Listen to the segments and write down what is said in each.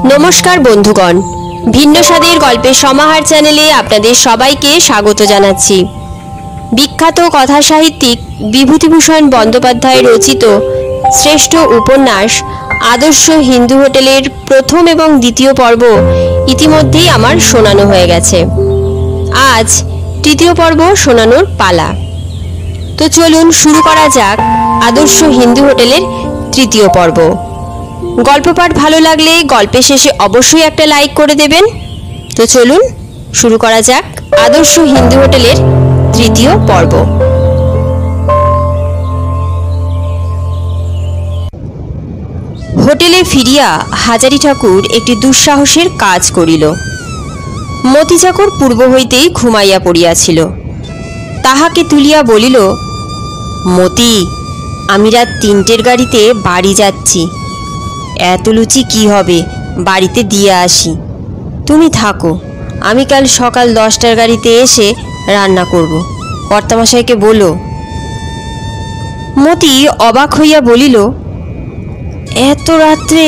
নমস্কার বন্ধুগণ, ভিন্ন স্বাদের গল্পের সমাহার চ্যানেলে আপনাদের সবাইকে স্বাগত জানাচ্ছি। বিখ্যাত কথা সাহিত্যিক বিভূতিভূষণ বন্দ্যোপাধ্যায় রচিত শ্রেষ্ঠ উপন্যাস আদর্শ হিন্দু হোটেলের প্রথম এবং দ্বিতীয় পর্ব ইতিমধ্যেই আমার শোনানো হয়ে গেছে। আজ তৃতীয় পর্ব শোনানোর পালা। তো চলুন শুরু করা যাক আদর্শ হিন্দু হোটেলের তৃতীয় পর্ব। গল্প পাঠ ভালো লাগলে গল্পের শেষে অবশ্যই একটা লাইক করে দেবেন। তো চলুন শুরু করা যাক আদর্শ হিন্দু হোটেলের তৃতীয় পর্ব। হোটেলে ফিরিয়া হাজারি ঠাকুর একটি দুঃসাহসের কাজ করিল। মতি চাকর পূর্ব হইতেই ঘুমাইয়া পড়িয়াছিল। তাহাকে তুলিয়া বলিল, মতি, আমি রাত ৩টের গাড়িতে বাড়ি যাচ্ছি। এত লুচি কি হবে, বাড়িতে দিয়ে আসি। তুমি থাকো, আমি কাল সকাল 10টার গাড়িতে এসে রান্না করব। কর্তামশাইকে বলো। মতি অবাক হইয়া বলিল, এত রাত্রে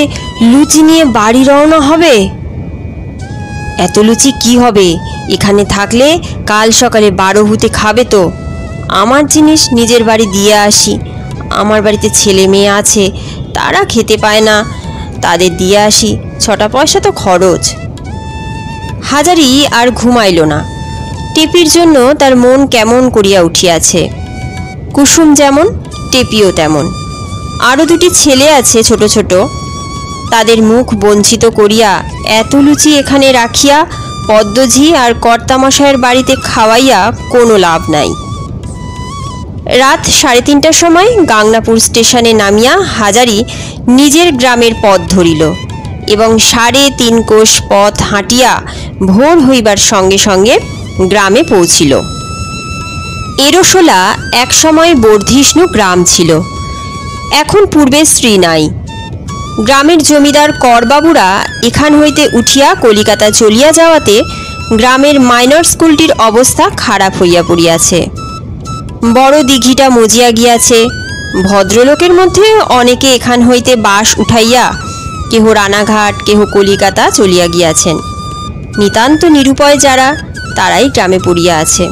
লুচি নিয়ে বাড়ি রওনা হবে? এত লুচি কি হবে, এখানে থাকলে কাল সকালে 12 হুতে খাবে তো। আমার জিনিস নিজের বাড়ি দিয়ে আসি। আমার বাড়িতে ছেলে মেয়ে আছে, তারা খেতে পায় না, তাদের দিয়ে আসি, 6টা পয়সা তো খরচ। হাজারি আর ঘুমাইল না। টেপির জন্য তার মন কেমন করিয়া উঠিয়াছে। কুসুম যেমন, টেপিও তেমন। আরও 2টি ছেলে আছে ছোট ছোট, তাদের মুখ বঞ্চিত করিয়া এত লুচি এখানে রাখিয়া পদ্মঝি আর কর্তামশায়ের বাড়িতে খাওয়াইয়া কোনো লাভ নাই। রাত 3:30টার সময় গাংনাপুর স্টেশনে নামিয়া হাজারি নিজের গ্রামের পথ ধরিল এবং 3.5 কোশ পথ হাঁটিয়া ভোর হইবার সঙ্গে সঙ্গে গ্রামে পৌঁছিল। এরশোলা একসময় বর্ধিষ্ণু গ্রাম ছিল, এখন পূর্বের শ্রী নাই। গ্রামের জমিদার করবাবুরা এখান হইতে উঠিয়া কলিকাতা চলিয়া যাওয়াতে গ্রামের মাইনর স্কুলটির অবস্থা খারাপ হইয়া পড়িয়াছে। বড় দিঘিটা মজিয়া গিয়াছে। ভদ্রলোকের মধ্যে অনেকে এখান হইতে বাস উঠাইয়া কেহ রানাঘাট, কেহ কলিকাতা চলিয়া গিয়াছেন। নিতান্ত নিরুপায় যারা, তারাই গ্রামে পড়িয়া আছে।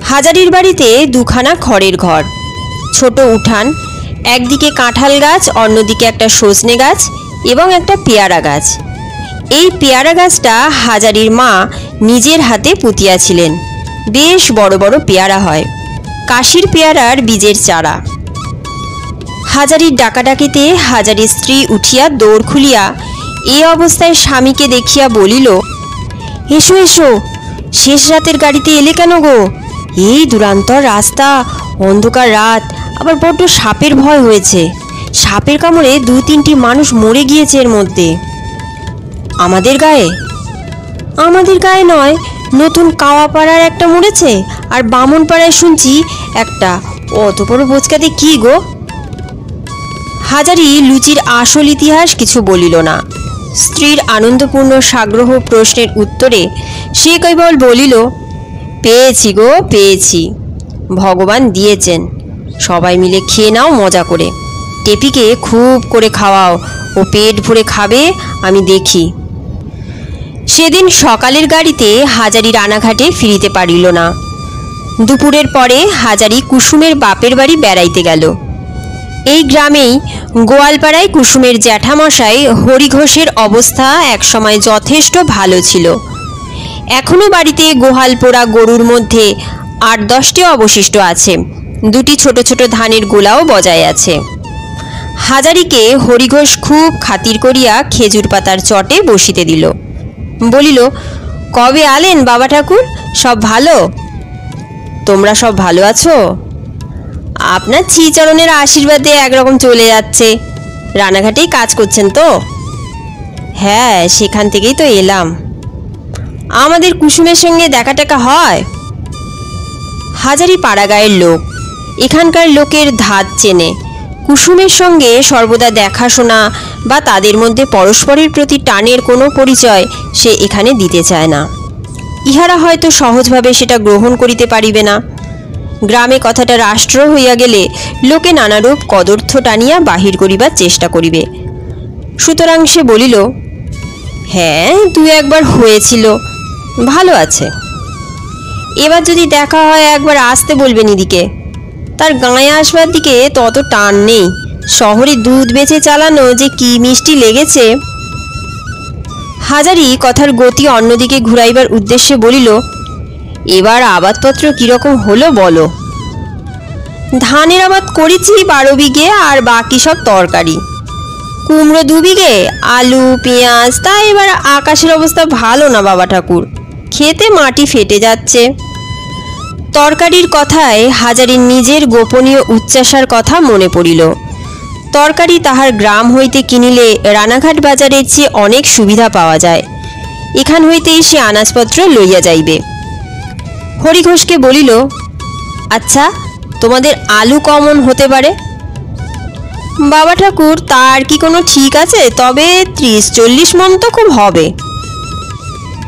হাজারির বাড়িতে 2খানা খড়ের ঘর, ছোট উঠান, একদিকে কাঁঠাল গাছ, অন্যদিকে একটা সজনে গাছ এবং একটা পেয়ারা গাছ। এই পেয়ারা গাছটা হাজারির মা নিজের হাতে পুঁতিয়াছিলেন। বেশ বড় বড় পেয়ারা হয়, কাশির পেয়ারার বীজের চারা। হাজারির ডাকাডাকিতে হাজারির স্ত্রী উঠিয়া দৌড় খুলিয়া এই অবস্থায় স্বামীকে দেখিয়া বলিল, এসো এসো, শেষ রাতের গাড়িতে এলে কেন গো? এই দুরান্তর রাস্তা, অন্ধকার রাত, আবার বড্ড সাপের ভয় হয়েছে। সাপের কামড়ে 2-3টি মানুষ মরে গিয়েছে এর মধ্যে। আমাদের গায়ে? আমাদের গায়ে নয়, নতুন কাওয়াপাড়ার একটা মরেছে, আর বামনপাড়ায় শুনছি একটা। অত বড় বোচকাতে কি গো? হাজারি লুচির আসল ইতিহাস কিছু বলিল না। স্ত্রীর আনন্দপূর্ণ সাগ্রহ প্রশ্নের উত্তরে সে কেবল বলিল, পেয়েছি গো, পেয়েছি। ভগবান দিয়েছেন, সবাই মিলে খেয়ে নাও মজা করে। টেপিকে খুব করে খাওয়াও, ও পেট ভরে খাবে, আমি দেখি। সেদিন সকালের গাড়িতে হাজারি রানাঘাটে ফিরিতে পারিল না। দুপুরের পরে হাজারি কুসুমের বাপের বাড়ি বেড়াইতে গেল। এই গ্রামেই গোয়ালপাড়ায় কুসুমের জ্যাঠামশাই হরিঘোষের অবস্থা একসময় যথেষ্ট ভালো ছিল। এখনও বাড়িতে গোহাল পোড়া গরুর মধ্যে 8-10টি অবশিষ্ট আছে। 2টি ছোট ছোট ধানের গোলাও বজায় আছে। হাজারিকে হরিঘোষ খুব খাতির করিয়া খেজুর পাতার চটে বসিতে দিল। বলিল, কবে আলেন বাবা ঠাকুর? সব ভালো? তোমরা সব ভালো আছো? আপনার শ্রীচরণের আশীর্বাদে একরকম চলে যাচ্ছে। রানাঘাটেই কাজ করছেন তো? হ্যাঁ, সেখান থেকেই তো এলাম। আমাদের কুসুমের সঙ্গে দেখা টাকা হয়? হাজারি পাড়াগাঁয়ের লোক, এখানকার লোকের ধাত চেনে। কুসুমের সঙ্গে সর্বদা দেখাশোনা বা তাদের মধ্যে পরস্পরের প্রতি টানের কোনো পরিচয় সে এখানে দিতে চায় না। ইহারা হয়তো সহজভাবে সেটা গ্রহণ করিতে পারিবে না। গ্রামে কথাটা রাষ্ট্র হইয়া গেলে লোকে নানারূপ কদর্থ টানিয়া বাহির করিবার চেষ্টা করিবে। সুতরাং সে বলিল, হ্যাঁ 2-1বার হয়েছিল, ভালো আছে। এবার যদি দেখা হয় একবার আসতে বলবেন এদিকে। তার গাঁয়ে আসবার দিকে তত টান নেই, শহরে দুধ বেচে চালানো যে কি মিষ্টি লেগেছে। হাজারি কথার গতি অন্যদিকে ঘুরাইবার উদ্দেশ্যে বলিল, এবার আবাদপত্র কীরকম হলো বলো। ধানের আবাদ করেছি 12 বিঘে, আর বাকি সব তরকারি। কুমড়ো 2 বিঘে, আলু পেঁয়াজ। তা এবার আকাশের অবস্থা ভালো না বাবা ঠাকুর, খেতে মাটি ফেটে যাচ্ছে। তরকারির কথায় হাজারির নিজের গোপনীয় উচ্চাসার কথা মনে পড়িল। তরকারি তাহার গ্রাম হইতে কিনিলে রানাঘাট বাজারের চেয়ে অনেক সুবিধা পাওয়া যায়। এখান হইতেই সে আনাজপত্র লইয়া যাইবে। হরিঘোষকে বলিল, আচ্ছা তোমাদের আলু কমন হতে পারে? বাবা ঠাকুর, তার কি কোনো ঠিক আছে? তবে 30-40 মণ তো খুব হবে।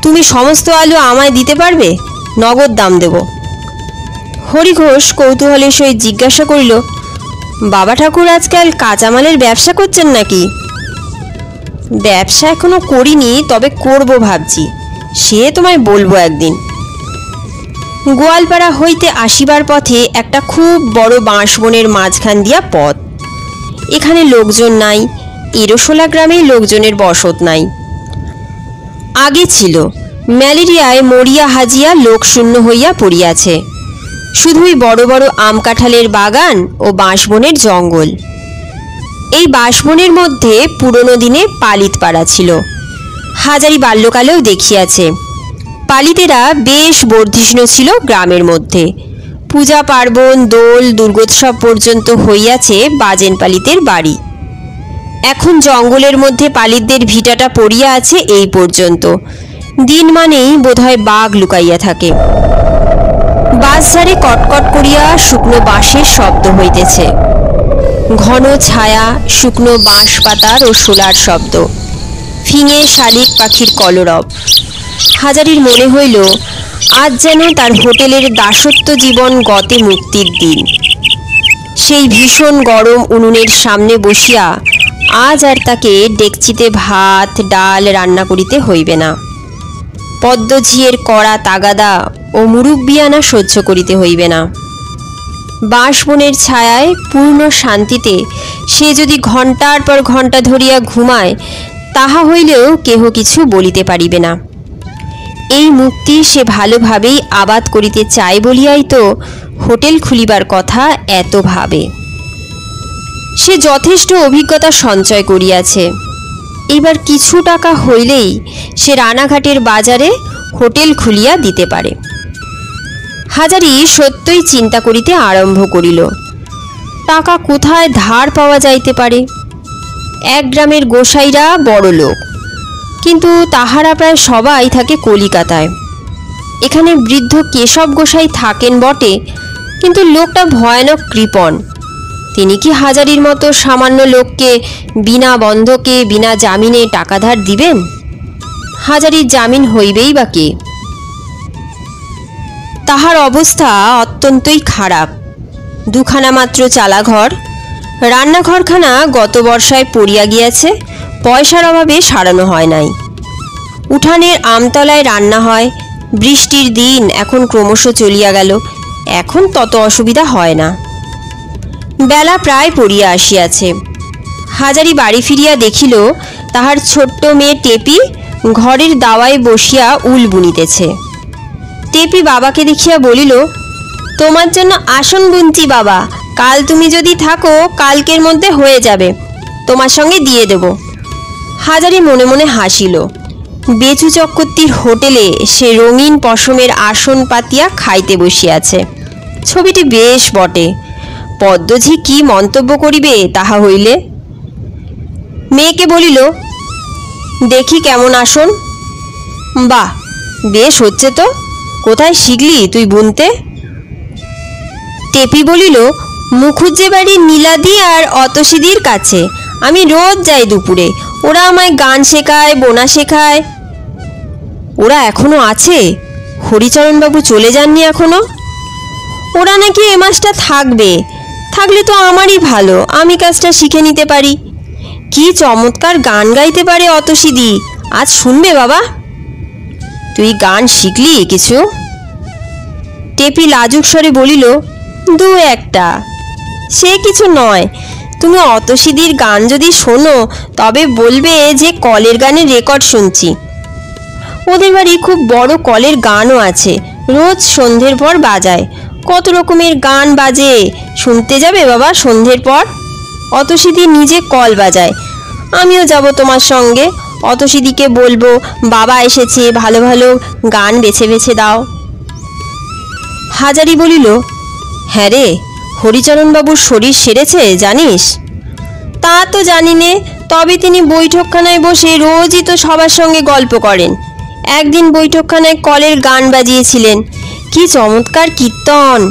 তুমি সমস্ত আলু আমায় দিতে পারবে? নগদ দাম দেব। হরিঘোষ কৌতূহলের সহিত জিজ্ঞাসা করিল, বাবা ঠাকুর আজকাল কাঁচামালের ব্যবসা করছেন নাকি? ব্যবসা এখনো করিনি, তবে করব ভাবছি, সে তোমায় বলবো একদিন। গোয়ালপাড়া হইতে আসিবার পথে একটা খুব বড় বাঁশবনের মাঝখান দিয়া পথ। এখানে লোকজন নাই, এরোশোলা গ্রামেই লোকজনের বসত নাই। আগে ছিল, ম্যালেরিয়ায় মরিয়া হাজিয়া লোকশূন্য হইয়া পড়িয়াছে। শুধুই বড় বড় আম কাঁঠালের বাগান ও বাঁশবনের জঙ্গল। এই বাঁশবনের মধ্যে পুরনো দিনে পালিত পাড়া ছিল। হাজারি বাল্যকালেও দেখিয়াছে। পালিতেরা বেশ বর্ধিষ্ণু ছিল গ্রামের মধ্যে। পূজা পার্বণ, দোল, দুর্গোৎসব পর্যন্ত হইয়াছে বাজেন পালিতের বাড়ি। এখন জঙ্গলের মধ্যে পালিতদের ভিটাটা পড়িয়া আছে এই পর্যন্ত। দিন মানেই বোধহয় বাঘ লুকাইয়া থাকে। বাঁশঝাড়ে কটকট করিয়া শুকনো বাঁশের শব্দ হইতেছে। ঘন ছায়া, শুকনো বাঁশ পাতার ও শোলার শব্দ, ফিঙে শালিক পাখির কলরব। হাজারির মনে হইল আজ যেন তার হোটেলের দাসত্ব জীবন গতে মুক্তির দিন। সেই ভীষণ গরম উনুনের সামনে বসিয়া আজ আর তাকে ডেকচিতে ভাত ডাল রান্না করিতে হইবে না। পদ্মঝিয়ের কড়া তাগাদা ও মুরুব্বিয়ানা সহ্য করিতে হইবে না। বাঁশবনের ছায়ায় পূর্ণ শান্তিতে সে যদি ঘণ্টার পর ঘণ্টা ধরিয়া ঘুমায়, তাহা হইলেও কেহ কিছু বলিতে পারিবে না। এই মুক্তি সে ভালোভাবেই আবাদ করিতে চায় বলিয়াই তো হোটেল খুলিবার কথা এত ভাবে। সে যথেষ্ট অভিজ্ঞতা সঞ্চয় করিয়াছে। এবার কিছু টাকা হইলেই সে রানাঘাটের বাজারে হোটেল খুলিয়া দিতে পারে। হাজারি সত্যই চিন্তা করিতে আরম্ভ করিল, টাকা কোথায় ধার পাওয়া যাইতে পারে। এক গ্রামের গোসাইরা বড় লোক, কিন্তু তাহারা প্রায় সবাই থাকে কলিকাতায়। এখানে বৃদ্ধ কেশব গোসাই থাকেন বটে, কিন্তু লোকটা ভয়ানক কৃপণ। তিনি কি হাজারির মতো সামান্য লোককে বিনা বন্ধকে বিনা জামিনে টাকা ধার দিবেন? হাজারির জামিন হইবেই বা কে? তাহার অবস্থা অত্যন্তই খারাপ। দুখানা মাত্র চালাঘর, রান্নাঘরখানা গত বর্ষায় পড়িয়া গিয়াছে, পয়সার অভাবে সারানো হয় নাই। উঠানের আমতলায় রান্না হয়। বৃষ্টির দিন এখন ক্রমশ চলিয়া গেল, এখন তত অসুবিধা হয় না। বেলা প্রায় পড়িয়া আসিয়াছে। হাজারি বাড়ি ফিরিয়া দেখিল তাহার ছোট্ট মেয়ে টেপি ঘরের দাওয়ায় বসিয়া উল বুনিতেছে। টেপি বাবাকে দেখিয়া বলিল, তোমার জন্য আসন বুনছি বাবা, কাল তুমি যদি থাকো কালকের মধ্যে হয়ে যাবে, তোমার সঙ্গে দিয়ে দেব। হাজারি মনে মনে হাসিল। বেচু চক্রবর্তীর হোটেলে সে রঙিন পশমের আসন পাতিয়া খাইতে বসিয়াছে। ছবিটি বেশ বটে। পদ্মঝি কি মন্তব্য করিবে তাহা হইলে? মেয়েকে বলিল, দেখি কেমন আসন। বাহ, বেশ হচ্ছে তো, কোথায় শিখলি তুই বুনতে? টেপি বলিল, মুখুজ্জে বাড়ির নীলাদি আর অতসিদির কাছে আমি রোজ যাই দুপুরে। ওরা আমায় গান শেখায়, বোনা শেখায়। ওরা এখনো আছে? হরিচরণবাবু চলে যাননি এখনো? ওরা নাকি এ মাসটা থাকবে। থাকলে তো আমারই ভালো, আমি কাজটা শিখে নিতে পারি। কি চমৎকার গান গাইতে পারে অতসীদি, আজ শুনবে বাবা? তুই গান শিখলি কিছু? টেপি লাজুক স্বরে বলিল, দু একটা। সে কিছু নয়, তুমি অতসীদির গান যদি শোনো তবে বলবে যে কলের গানের রেকর্ড শুনছি। ওদের বাড়ি খুব বড় কলের গানও আছে, রোজ সন্ধ্যের পর বাজায়। কত রকমের গান বাজে, শুনতে যাবে বাবা সন্ধ্যের পর? অতসীদি নিজে কল বাজায়, আমিও যাব তোমার সঙ্গে। অতসীদিকে বলবো বাবা এসেছে, ভালো ভালো গান বেছে বেছে দাও। হাজারি বলিল, হ্যাঁ রে, হরিচরণবাবুর শরীর সেরেছে জানিস? তা তো জানি নে, তবে তিনি বৈঠকখানায় বসে রোজই তো সবার সঙ্গে গল্প করেন। একদিন বৈঠকখানায় কলের গান বাজিয়েছিলেন, কি চমৎকার কীর্তন।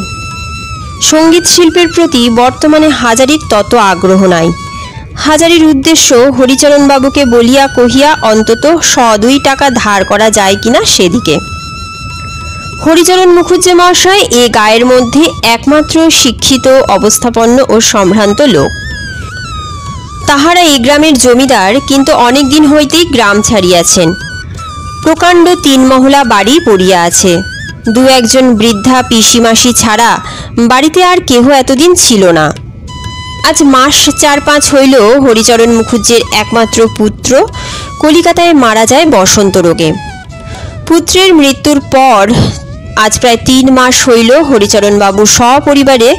সঙ্গীত শিল্পের প্রতি বর্তমানে হাজারির তত আগ্রহ নাই। হাজারির উদ্দেশ্য হরিচরণবাবুকে বলিয়া কহিয়া অন্তত 100-2 টাকা ধার করা যায় কিনা সেদিকে। হরিচরণ মুখুজ্জে মহাশয় এ গায়ের মধ্যে একমাত্র শিক্ষিত, অবস্থাপন্ন ও সম্ভ্রান্ত লোক। তাহারা এই গ্রামের জমিদার, কিন্তু অনেক দিন হইতেই গ্রাম ছাড়িয়াছেন। প্রকাণ্ড 3 মহলা বাড়ি পড়িয়া আছে। 2-1 বৃদ্ধা পিসিমাসি ছাড়া বাড়িতে আর কেহ এতদিন ছিল না। আজ মাস 4-5 হইল হরিচরণ মুখুজ্জের একমাত্র পুত্র কলিকাতায় মারা যায় বসন্ত রোগে। পুত্রের মৃত্যুর পর আজ প্রায় 3 মাস হইল হরিচরণবাবু সপরিবারে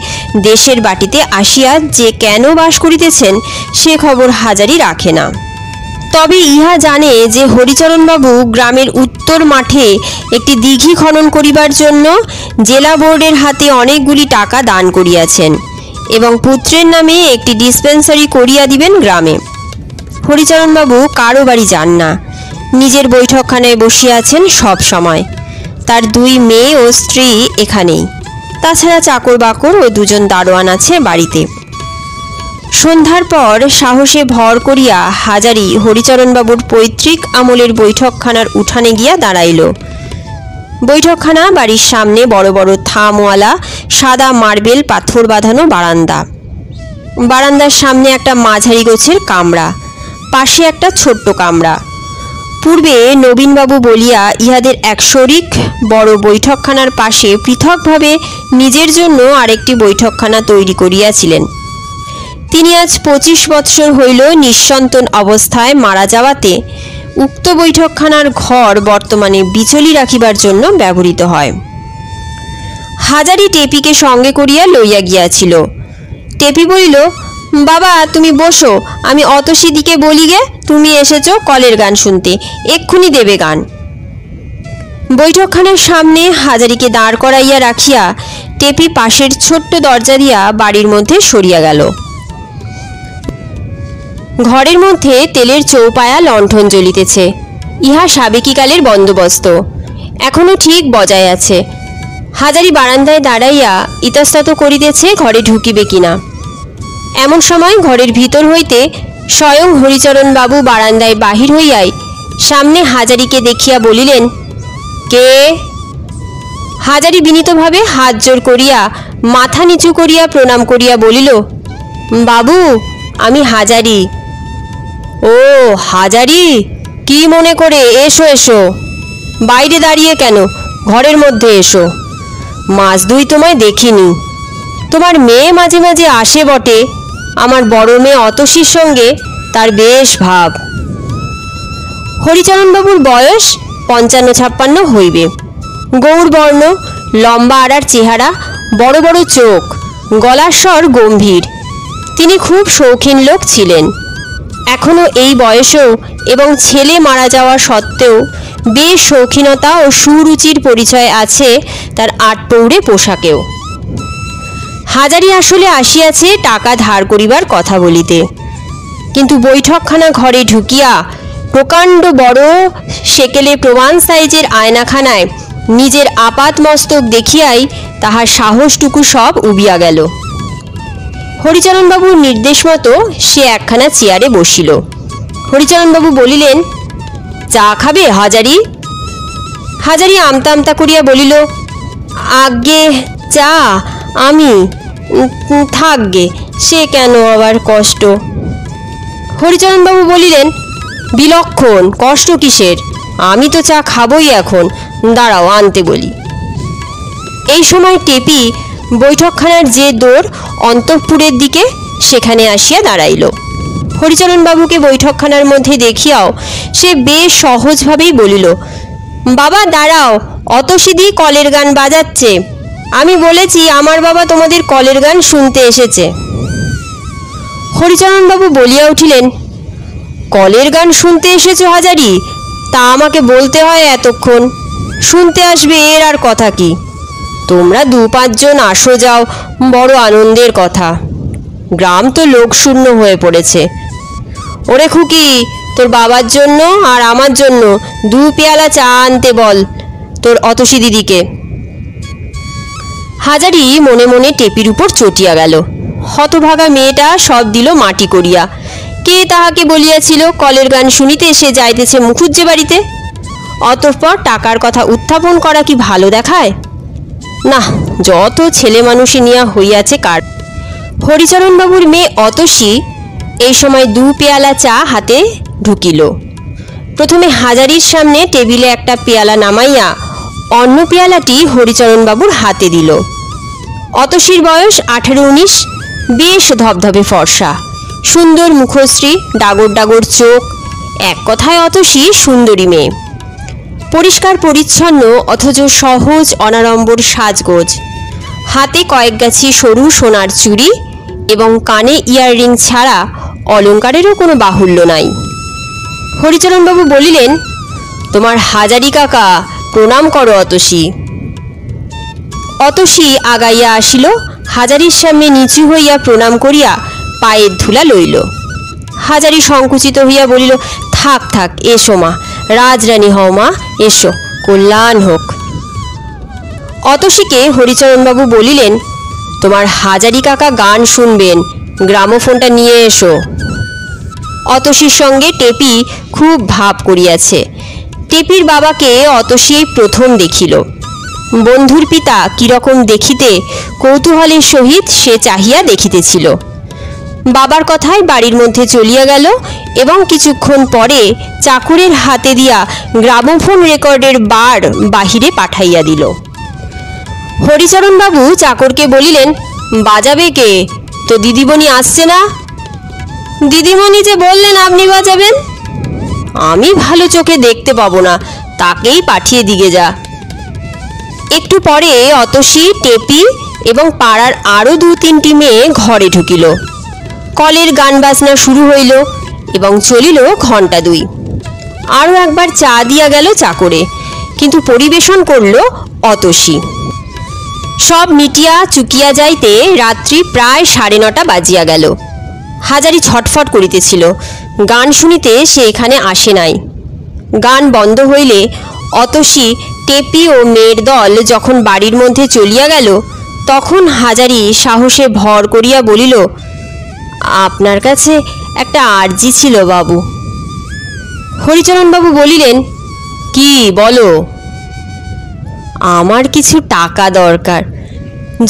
দেশের বাটিতে আসিয়া যে কেন বাস করিতেছেন সে খবর হাজারি রাখে না। তবে ইহা জানে যে হরিচরণবাবু গ্রামের উত্তর মাঠে একটি দিঘি খনন করিবার জন্য জেলা বোর্ডের হাতে অনেকগুলি টাকা দান করিয়াছেন এবং পুত্রের নামে একটি ডিসপেন্সারি করিয়া দিবেন গ্রামে। হরিচরণবাবু কারো বাড়ি যান না, নিজের বৈঠকখানায় বসিয়া আছেন সব সময়। তার 2 মেয়ে ও স্ত্রী এখানেই, তাছাড়া চাকর বাকর ও 2 দারোয়ান আছে বাড়িতে। সন্ধ্যার পর সাহসে ভর করিয়া হাজারি হরিচরণবাবুর পৈতৃক আমলের বৈঠকখানার উঠানে গিয়া দাঁড়াইল। বৈঠকখানা বাড়ির সামনে বড় বড় থামওয়ালা সাদা মার্বেল পাথর বাঁধানো বারান্দা। বারান্দার সামনে একটা মাঝারি গোছের কামরা, পাশে একটা ছোট্ট কামরা। পূর্বে নবীনবাবু বলিয়া ইহাদের এক শরিক বড় বৈঠকখানার পাশে পৃথকভাবে নিজের জন্য আরেকটি বৈঠকখানা তৈরি করিয়াছিলেন। তিনি আজ 25 বৎসর হইল নিঃসন্তান অবস্থায় মারা যাওয়াতে উক্ত বৈঠকখানার ঘর বর্তমানে বিচলি রাখিবার জন্য ব্যবহৃত হয়। হাজারি টেপিকে সঙ্গে করিয়া লইয়া গিয়াছিল। টেপি বলিল, বাবা তুমি বসো, আমি অতসীদিকে বলি গে তুমি এসেছো কলের গান শুনতে, এক্ষুনি দেবে গান। বৈঠকখানার সামনে হাজারিকে দাঁড় করাইয়া রাখিয়া টেপি পাশের ছোট্ট দরজা দিয়া বাড়ির মধ্যে সরিয়া গেল। ঘরের মধ্যে তেলের চৌপায়া লণ্ঠন জ্বলিতেছে, ইহা সাবেকিকালের বন্দোবস্ত, এখনো ঠিক বজায় আছে। হাজারি বারান্দায় দাঁড়াইয়া ইতস্তত করিতেছে ঘরে ঢুকিবে কিনা। এমন সময় ঘরের ভিতর হইতে স্বয়ং হরিচরণবাবু বারান্দায় বাহির হইয়াই সামনে হাজারিকে দেখিয়া বলিলেন, কে? হাজারি বিনীতভাবে হাত জোর করিয়া মাথা নিচু করিয়া প্রণাম করিয়া বলিল, বাবু আমি হাজারি। ও হাজারি, কি মনে করে? এসো এসো, বাইরে দাঁড়িয়ে কেন, ঘরের মধ্যে এসো। মাস 2 তোমায় দেখিনি। তোমার মেয়ে মাঝে মাঝে আসে বটে, আমার বড় মেয়ে অতসীর সঙ্গে তার বেশ ভাব। হরিচরণবাবুর বয়স 55-56 হইবে। গৌরবর্ণ, লম্বা আড়ার চেহারা, বড় বড় চোখ, গলার স্বর গম্ভীর। তিনি খুব শৌখিন লোক ছিলেন। এখনও এই বয়সেও এবং ছেলে মারা যাওয়া সত্ত্বেও বেশ শৌখিনতা ও সুরুচির পরিচয় আছে তার আটপৌরে পোশাকেও। হাজারি আসলে আসিয়াছে টাকা ধার করিবার কথা বলিতে, কিন্তু বৈঠকখানা ঘরে ঢুকিয়া প্রকাণ্ড বড় সেকেলে প্রমাণ সাইজের আয়নাখানায় নিজের আপাত মস্তক দেখিয়াই তাহার সাহসটুকু সব উবিয়া গেল। হরিচরণবাবুর নির্দেশ মতো সে একখানা চেয়ারে বসিল। হরিচরণবাবু বলিলেন, চা খাবে হাজারি? হাজারি আমতা আমতা করিয়া বলিল, আজ্ঞে চা আমি থাকগে, সে কেন আবার কষ্ট। হরিচরণবাবু বলিলেন, বিলক্ষণ, কষ্ট কিসের? আমি তো চা খাবই এখন, দাঁড়াও আনতে বলি। এই সময় টেপি বৈঠকখানার যে দোর অন্তঃপুরের দিকে, সেখানে আসিয়া দাঁড়াইল। হরিচরণবাবুকে বৈঠকখানার মধ্যে দেখিয়াও সে বেশ সহজভাবেই বলিল, বাবা দাঁড়াও, অতসীদি কলের গান বাজাচ্ছে। আমি বলেছি আমার বাবা তোমাদের কলের গান শুনতে এসেছে। হরিচরণবাবু বলিয়া উঠিলেন, কলের গান শুনতে এসেছো হাজারি? তা আমাকে বলতে হয় এতক্ষণ? শুনতে আসবে এর আর কথা কি? তোমরা 2-5 জন আসো যাও, বড় আনন্দের কথা। গ্রাম তো লোকশূন্য হয়ে পড়েছে। ওরে খুকি, তোর বাবার জন্য আর আমার জন্য 2 পেয়ালা চা আনতে বল তোর অতসী দিদিকে। হাজারি মনে মনে টেপির উপর চটিয়া গেল। হতভাগা মেয়েটা সব দিল মাটি করিয়া। কে তাহাকে বলিয়াছিল কলের গান শুনিতে সে যাইতেছে মুখুজ্জে বাড়িতে? অতঃপর টাকার কথা উত্থাপন করা কি ভালো দেখায়? না, যত ছেলে মানুষই নিয়া হইয়াছে কার। হরিচরণবাবুর মেয়ে অতসী এই সময় 2 পেয়ালা চা হাতে ঢুকিল। প্রথমে হাজারির সামনে টেবিলে একটা পেয়ালা নামাইয়া অন্য পেয়ালাটি হরিচরণবাবুর হাতে দিল। অতসীর বয়স 18-19, বেশ ধবধবে ফর্সা, সুন্দর মুখশ্রী, ডাগর ডাগর চোখ, এক কথায় অতসী সুন্দরী মেয়ে। পরিষ্কার পরিচ্ছন্ন অথচ সহজ অনাড়ম্বর সাজগোজ, হাতে কয়েক গাছি সরু সোনার চুড়ি এবং কানে ইয়াররিং ছাড়া অলঙ্কারেরও কোনো বাহুল্য নাই। হরিচরণবাবু বলিলেন, তোমার হাজারি কাকা, প্রণাম করো অতসী। অতসী আগাইয়া আসিল, হাজারির সামনে নিচু হইয়া প্রণাম করিয়া পায়ের ধুলা লইল। হাজারি সংকুচিত হইয়া বলিল, থাক থাক, এসো মা, রাজরানী হও মা, এসো, কল্যাণ হোক। অতসীকে হরিচরণবাবু বলিলেন, তোমার হাজারি কাকা গান শুনবেন, গ্রামোফোনটা নিয়ে এসো। অতসীর সঙ্গে টেপি খুব ভাব করিয়াছে। টেপির বাবাকে অতসী প্রথম দেখিল। বন্ধুর পিতা কিরকম দেখিতে কৌতূহলের সহিত সে চাহিয়া দেখিতেছিল। বাবার কথায় বাড়ির মধ্যে চলিয়া গেল এবং কিছুক্ষণ পরে চাকরের হাতে দিয়া গ্রামোফোন রেকর্ডের বার বাহিরে পাঠাইয়া দিল। হরিচরণবাবু চাকরকে বলিলেন, বাজাবে কে? তো দিদিমণি আসছে না? দিদিমণি যে বললেন আপনি বাজাবেন। আমি ভালো চোখে দেখতে পাবো না, তাকেই পাঠিয়ে দিগে যা। একটু পরে অতসী, টেপি এবং পাড়ার আরও 2-3টি মেয়ে ঘরে ঢুকিল। কলের গান বাজনা শুরু হইল এবং চলিল ঘণ্টা 2। আরও একবার চা দিয়া গেল চাকরে, কিন্তু পরিবেশন করল অতসী। সব মিটিয়া চুকিয়া যাইতে রাত্রি প্রায় 9:30 বাজিয়া গেল। হাজারি ছটফট করিতেছিল, গান শুনিতে সে এখানে আসে নাই। গান বন্ধ হইলে অতসী, টেপি ও মেয়ের দল যখন বাড়ির মধ্যে চলিয়া গেল, তখন হাজারি সাহসে ভর করিয়া বলিল, আপনার কাছে একটা আর্জি ছিল বাবু। হরিচরণবাবু বলিলেন, কি বলো? আমার কিছু টাকা দরকার,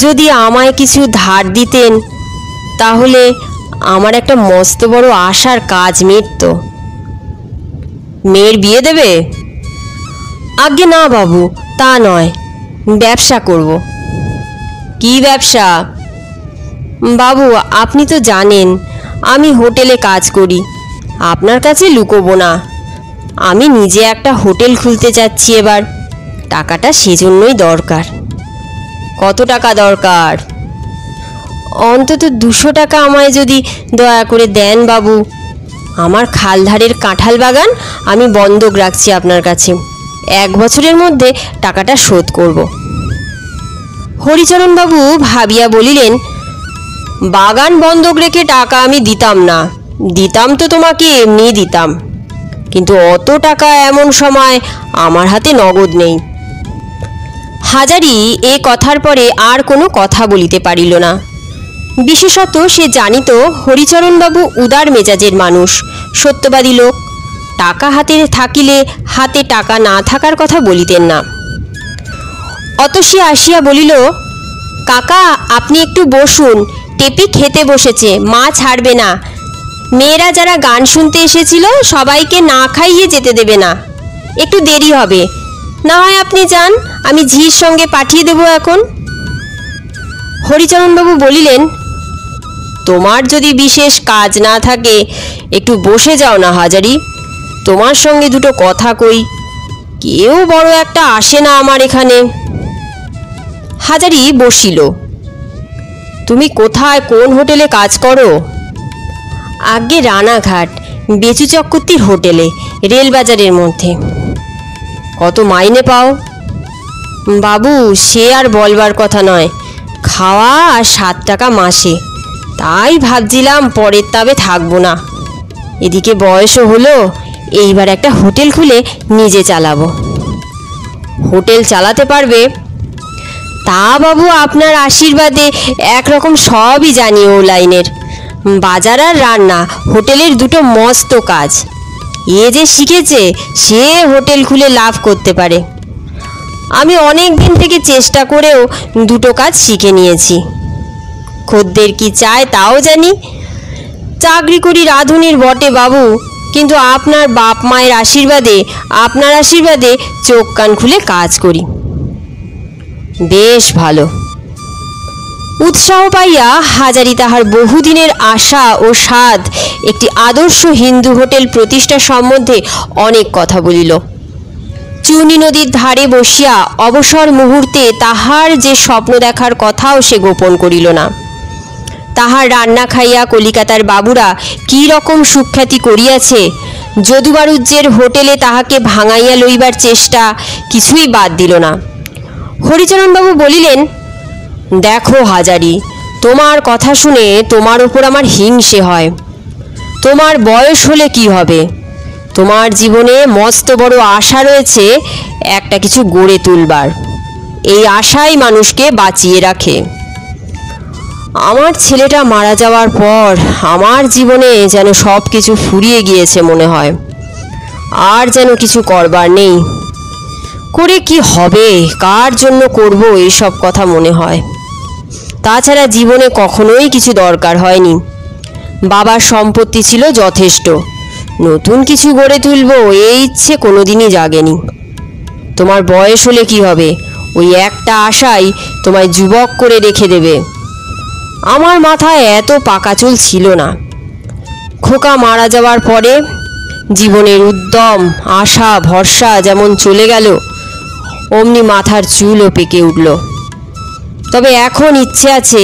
যদি আমায় কিছু ধার দিতেন তাহলে আমার একটা মস্ত বড় আশার কাজ মিটত। মেয়ের বিয়ে দেবে? আজ্ঞে না বাবু, তা নয়, ব্যবসা করব। কি ব্যবসা? বাবু, আপনি তো জানেন আমি হোটেলে কাজ করি, আপনার কাছে লুকোবো না। আমি নিজে একটা হোটেল খুলতে চাচ্ছি এবার, টাকাটা সেজন্যই দরকার। কত টাকা দরকার? অন্তত 200 টাকা আমায় যদি দয়া করে দেন বাবু। আমার খালধারের কাঁঠাল বাগান আমি বন্ধক রাখছি আপনার কাছে, 1 বছরের মধ্যে টাকাটা শোধ করব। হরিচরণবাবু ভাবিয়া বলিলেন, বাগান বন্ধক রেখে টাকা আমি দিতাম না, দিতাম তো তোমাকে এমনি দিতাম, কিন্তু অত টাকা এমন সময় আমার হাতে নগদ নেই। হাজারি এ কথার পরে আর কোনো কথা বলিতে পারিল না। বিশেষত সে জানিত হরিচরণবাবু উদার মেজাজের মানুষ, সত্যবাদী লোক। টাকা হাতে থাকিলে হাতে টাকা না থাকার কথা বলিতেন না। অতসী আসিয়া বলিল, কাকা আপনি একটু বসুন, টেপি খেতে বসেছে, মা ছাড়বে না। মেয়েরা যারা গান শুনতে এসেছিল সবাইকে না খাইয়ে যেতে দেবে না, একটু দেরি হবে। না হয় আপনি যান, আমি ঝির সঙ্গে পাঠিয়ে দেব এখন। হরিচরণবাবু বলিলেন, তোমার যদি বিশেষ কাজ না থাকে একটু বসে যাও না হাজারি, তোমার সঙ্গে দুটো কথা কই। কেউ বড় একটা আসে না আমার এখানে। হাজারি বসিল। তুমি কোথায়, কোন হোটেলে কাজ করো? আগে রানাঘাট বেচু চক্রবর্তীর হোটেলে, রেলবাজারের মধ্যে। কত মাইনে পাও? বাবু, সে আর বলবার কথা নয়, খাওয়া আর 7 টাকা মাসে। তাই ভাবছিলাম পরের তাবে থাকবো না। এদিকে বয়সও হলো, এইবার একটা হোটেল খুলে নিজে চালাবো। হোটেল চালাতে পারবে? তা বাবু, আপনার আশীর্বাদে একরকম সবই জানি ও লাইনের। বাজার আর রান্না, হোটেলের দুটো মস্ত কাজ। এ যে শিখেছে সে হোটেল খুলে লাভ করতে পারে। আমি অনেক দিন থেকে চেষ্টা করেও দুটো কাজ শিখে নিয়েছি। খদ্দের কি চায় তাও জানি। চাকরি করি রাঁধুনির বটে বাবু, কিন্তু আপনার বাপ মায়ের আশীর্বাদে, আপনার আশীর্বাদে চোখ কান খুলে কাজ করি। বেশ ভালো। উৎসাহ পাইয়া হাজারি তাহার বহুদিনের আশা ও সাধ একটি আদর্শ হিন্দু হোটেল প্রতিষ্ঠা সম্বন্ধে অনেক কথা বলিল। চুনি নদীর ধারে বসিয়া অবসর মুহূর্তে তাহার যে স্বপ্ন দেখার কথাও সে গোপন করিল না। তাহার রান্না খাইয়া কলিকাতার বাবুরা কি রকম সুখ্যাতি করিয়াছে, যদুবাণিজ্যের হোটেলে তাহাকে ভাঙাইয়া লইবার চেষ্টা কিছুই বাদ দিল না। হরিচরণবাবু বলিলেন, দেখো হাজারি, তোমার কথা শুনে তোমার ওপর আমার হিংসে হয়। তোমার বয়স হলে কি হবে? তোমার জীবনে মস্ত বড় আশা রয়েছে একটা কিছু গড়ে তুলবার। এই আশাই মানুষকে বাঁচিয়ে রাখে। আমার ছেলেটা মারা যাওয়ার পর আমার জীবনে যেন সব কিছু ফুরিয়ে গিয়েছে মনে হয়। আর যেন কিছু করবার নেই। করে কি হবে, কার জন্য করব, এইসব কথা মনে হয়। তাছাড়া জীবনে কখনোই কিছু দরকার হয়নি। বাবার সম্পত্তি ছিল যথেষ্ট। নতুন কিছু গড়ে তুলব এই ইচ্ছে কোনোদিনই জাগেনি। তোমার বয়স হলে কি হবে? ওই একটা আশাই তোমায় যুবক করে রেখে দেবে। আমার মাথায় এত পাকা চুল ছিল না। খোকা মারা যাওয়ার পরে জীবনের উদ্যম, আশা, ভরসা যেমন চলে গেল, অমনি মাথার চুলও পেকে উঠল। তবে এখন ইচ্ছে আছে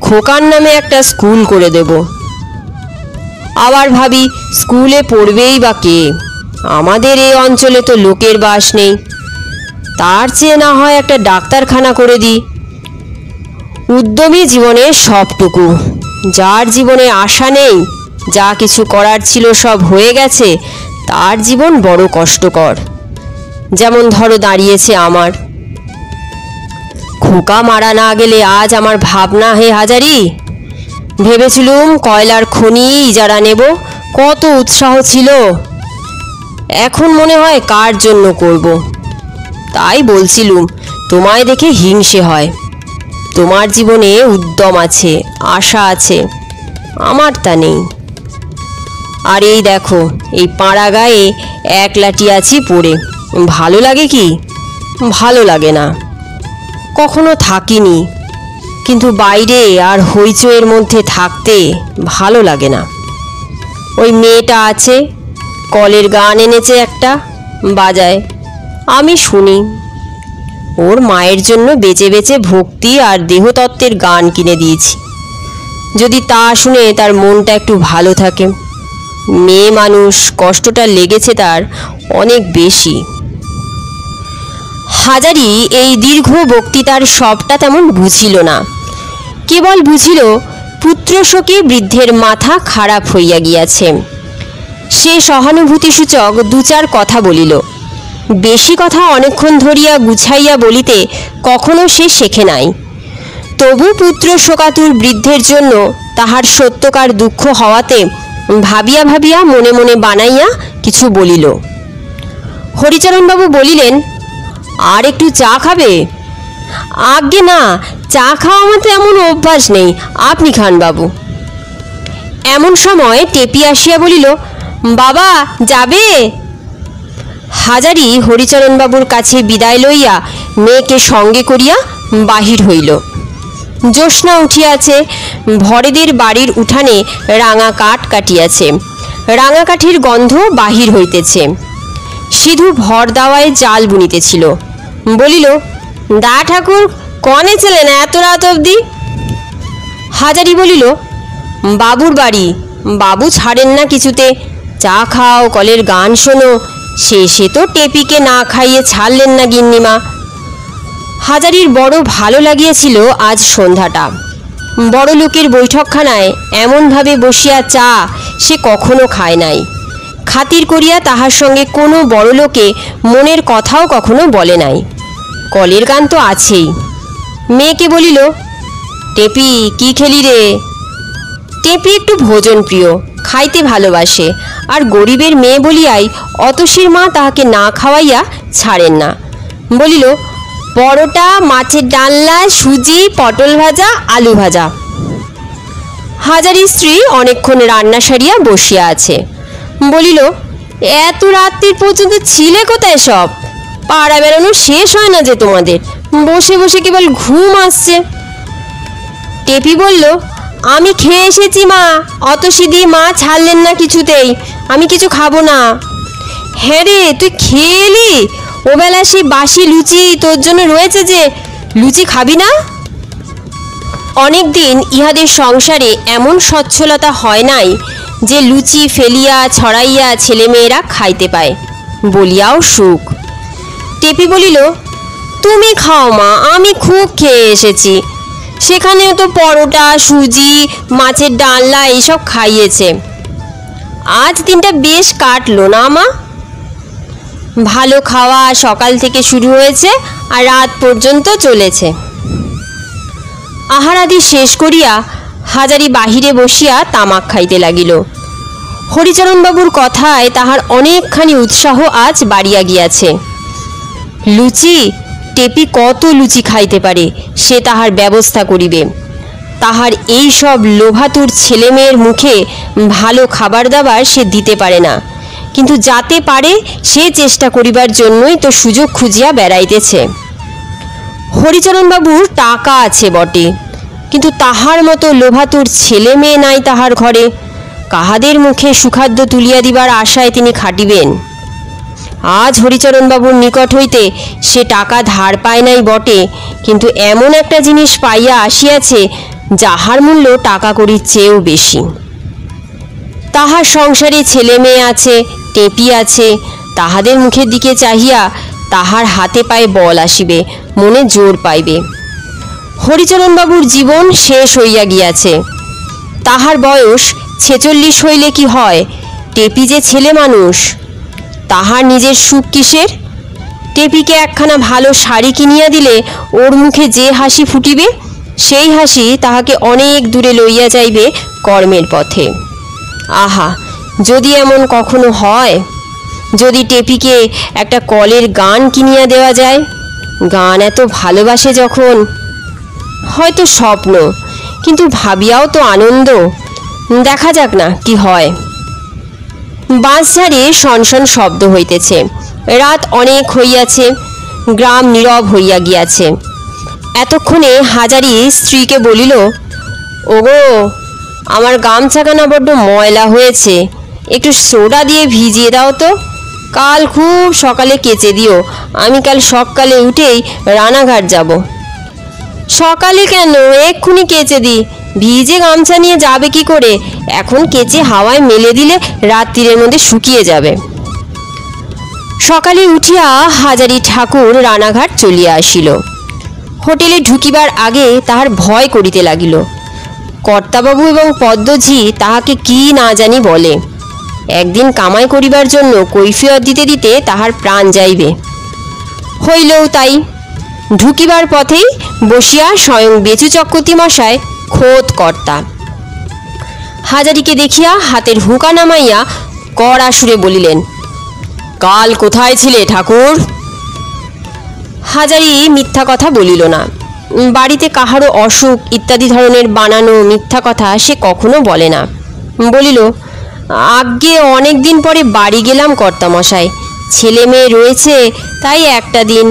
খোকার নামে একটা স্কুল করে দেব। আবার ভাবি, স্কুলে পড়বেই বা কে? আমাদের এই অঞ্চলে তো লোকের বাস নেই। তার চেয়ে না হয় একটা ডাক্তারখানা করে দিই। উদ্যমী জীবনের সবটুকু। যার জীবনে আশা নেই, যা কিছু করার ছিল সব হয়ে গেছে, তার জীবন বড় কষ্টকর। যেমন ধরো দাঁড়িয়েছে আমার। খোকা মারা না গেলে আজ আমার ভাবনা হে হাজারি। ভেবেছিলুম কয়লার খনি ইজারা নেব, কত উৎসাহ ছিল। এখন মনে হয় কার জন্য করব। তাই বলছিলুম, তোমায় দেখে হিংসে হয়। তোমার জীবনে উদ্যম আছে, আশা আছে, আমার তা নেই। আর এই দেখো, এই পাড়া গায়ে একলাটি আছি পড়ে। ভালো লাগে কি? ভালো লাগে না। কখনো থাকিনি, কিন্তু বাইরে আর হইচইয়ের মধ্যে থাকতে ভালো লাগে না। ওই মেয়েটা আছে, কলের গান এনেছে একটা, বাজায়, আমি শুনি। ওর মায়ের জন্য বেচে বেচে ভক্তি আর দেহতত্ত্বের গান কিনে দিয়েছি। যদি তা শুনে তার মনটা একটু ভালো থাকে। মেয়ে মানুষ, কষ্টটা লেগেছে তার অনেক বেশি। হাজারি এই দীর্ঘ বক্তৃতার সবটা তেমন বুঝিল না। কেবল বুঝিল পুত্রশোকে বৃদ্ধের মাথা খারাপ হইয়া গিয়াছে। সে সহানুভূতিসূচক 2-4 কথা বলিল। বেশি কথা অনেকক্ষণ ধরিয়া গুছাইয়া বলিতে কখনো সে শেখে নাই। তবু পুত্র শোকাতুর বৃদ্ধের জন্য তাহার সত্যকার দুঃখ হওয়াতে ভাবিয়া ভাবিয়া মনে মনে বানাইয়া কিছু বলিল। হরিচরণবাবু বলিলেন, আর একটু চা খাবে? আজ্ঞে না, চা খাওয়া আমার তো এমন অভ্যাস নেই, আপনি খান বাবু। এমন সময় টেপি আসিয়া বলিল, বাবা যাবে? হাজারি হরিচরণবাবুর কাছে বিদায় লইয়া মেয়েকে সঙ্গে করিয়া বাহির হইল। জ্যোৎস্না উঠিয়াছে, ভরেদের বাড়ির উঠানে রাঙা কাঠ কাটিয়াছে, রাঙা কাঠির গন্ধ বাহির হইতেছে। সিধু ভর দাওয়ায় জাল বুনিতেছিল। বলিল, দা ঠাকুর কনে ছিলেন এত রাত অবধি? হাজারি বলিল, বাবুর বাড়ি, বাবু ছাড়েন না কিছুতে। চা খাও, কলের গান শোনো, শেষে তো টেপিকে না খাইয়ে ছাড়লেন না গিন্নিমা। হাজারির বড় ভালো লাগিয়েছিল আজ সন্ধ্যাটা। বড় লোকের বৈঠকখানায় এমনভাবে বসিয়া চা সে কখনো খায় নাই। খাতির করিয়া তাহার সঙ্গে কোনো বড় লোকে মনের কথাও কখনো বলে নাই। কলের গান তো আছেই। মেয়েকে বলিল, টেপি কি খেলি রে? টেপি একটু ভোজন প্রিয়, খাইতে ভালোবাসে, আর গরিবের মেয়ে বলিয়াই অতসীর মা তাহাকে না খাওয়াইয়া ছাড়েন না। বলিল, পরোটা, মাছের ডালনা, সুজি, পটল ভাজা, আলু ভাজা। হাজারি স্ত্রী অনেকক্ষণ রান্না সারিয়া বসিয়া আছে। বলিল, এত রাত্রির পর্যন্ত ছিলে কোথায় সব? পাড়া বেড়ানো শেষ হয় না যে তোমাদের? বসে বসে কেবল ঘুম আসছে। টেপি বলল, আমি খেয়ে এসেছি মা, অতসী দি মা ছাড়লেন না কিছুতেই, আমি কিছু খাবো না। হ্যাঁ রে, তুই খেয়ে এলি? ওবেলা সেই বাসি লুচি তোর জন্য রয়েছে যে, লুচি খাবি না? অনেক দিন ইহাদের সংসারে এমন সচ্ছলতা হয় নাই যে লুচি ফেলিয়া ছড়াইয়া ছেলেমেয়েরা খাইতে পায় বলিয়াও সুখ। টেপি বলিল, তুমি খাও মা, আমি খুব খেয়ে এসেছি। সেখানেও তো পরোটা, সুজি, মাছের ডালনা এইসব খাইয়েছে। আজ দিনটা বেশ কাটলো না মা? ভালো খাওয়া সকাল থেকে শুরু হয়েছে আর রাত পর্যন্ত চলেছে। আহারাদি শেষ করিয়া হাজারি বাহিরে বসিয়া তামাক খাইতে লাগিল। হরিচরণবাবুর কথায় তাহার অনেকখানি উৎসাহ আজ বাড়িয়া গিয়াছে। লুচি, টেপি কত লুচি খাইতে পারে সে তাহার ব্যবস্থা করিবে। তাহার এই সব লোভাতুর ছেলেমেয়ের মুখে ভালো খাবার দাবার সে দিতে পারে না, কিন্তু যাতে পারে সে চেষ্টা করিবার জন্যই তো সুযোগ খুঁজিয়া বেড়াইতেছে। হরিচরণবাবুর টাকা আছে বটে, কিন্তু তাহার মতো লোভাতুর ছেলে মেয়ে নাই তাহার ঘরে। কাহাদের মুখে সুখাদ্য তুলিয়া দিবার আশায় তিনি খাটিবেন? আজ হরিচরণবাবুর নিকট হইতে সে টাকা ধার পায় নাই বটে, কিন্তু এমন একটা জিনিস পাইয়া আসিয়াছে যাহার মূল্য টাকা কড়ির চেয়েও বেশি। তাহার সংসারে ছেলে মেয়ে আছে, টেপি আছে। তাহাদের মুখের দিকে চাহিয়া তাহার হাতে পায়ে বল আসিবে, মনে জোর পাইবে। হরিচরণবাবুর জীবন শেষ হইয়া গিয়াছে। তাহার বয়স 46 হইলে কি হয়? টেপি যে ছেলে মানুষ। তাহার নিজের সুখ কিসের? টেপিকে একখানা ভালো শাড়ি কিনিয়া দিলে ওর মুখে যে হাসি ফুটিবে, সেই হাসি তাহাকে অনেক দূরে লইয়া যাইবে কর্মের পথে। আহা, যদি এমন কখনো হয়, যদি টেপিকে একটা কলের গান কিনিয়া দেওয়া যায়। গান এত ভালোবাসে যখন। হয়তো স্বপ্ন, কিন্তু ভাবিয়াও তো আনন্দ। দেখা যাক না কি হয়। বাঁশঝাড়ে শনশন শব্দ হইতেছে। রাত অনেক হইয়াছে, গ্রাম নীরব হইয়া গিয়াছে। এতক্ষণে হাজারি স্ত্রীকে বলিল, ওগো, আমার গামছাখানা বড্ড ময়লা হয়েছে, একটু সোডা দিয়ে ভিজিয়ে দাও তো। কাল খুব সকালে কেচে দিও, আমি কাল সকালে উঠেই রানাঘাট যাব। সকালে কেন, এক্ষুনি কেচে দিই। ভিজে গামছা নিয়ে যাবে কি করে? এখন কেচে হাওয়ায় মেলে দিলে রাত্রির মধ্যে শুকিয়ে যাবে। সকালে উঠিয়া হাজারি ঠাকুর রানাঘাট চলিয়া আসিল। হোটেলে ঢুকিবার আগে তাহার ভয় করিতে লাগিল। কর্তাবাবু এবং পদ্মঝি তাহাকে কি না জানি বলে। একদিন কামাই করিবার জন্য কৈফিয়ত দিতে দিতে তাহার প্রাণ যাইবে। হইলও তাই। ঢুকিবার পথেই বসিয়া স্বয়ং বেচু চক্রবর্তী মশায় খোদ কর্তা। হাজারিকে দেখিয়া হাতের হুঁকা নামাইয়া কড়া সুরে বলিলেন, কাল কোথায় ছিলে ঠাকুর? হাজারি মিথ্যা কথা বলিল না। বাড়িতে কাহারও অসুখ ইত্যাদি ধরনের বানানো মিথ্যা কথা সে কখনো বলে না। বলিল, আজ্ঞে অনেক দিন পরে বাড়ি গেলাম কর্তামশাই, ছেলে মেয়ে রয়েছে তাই একটা দিন।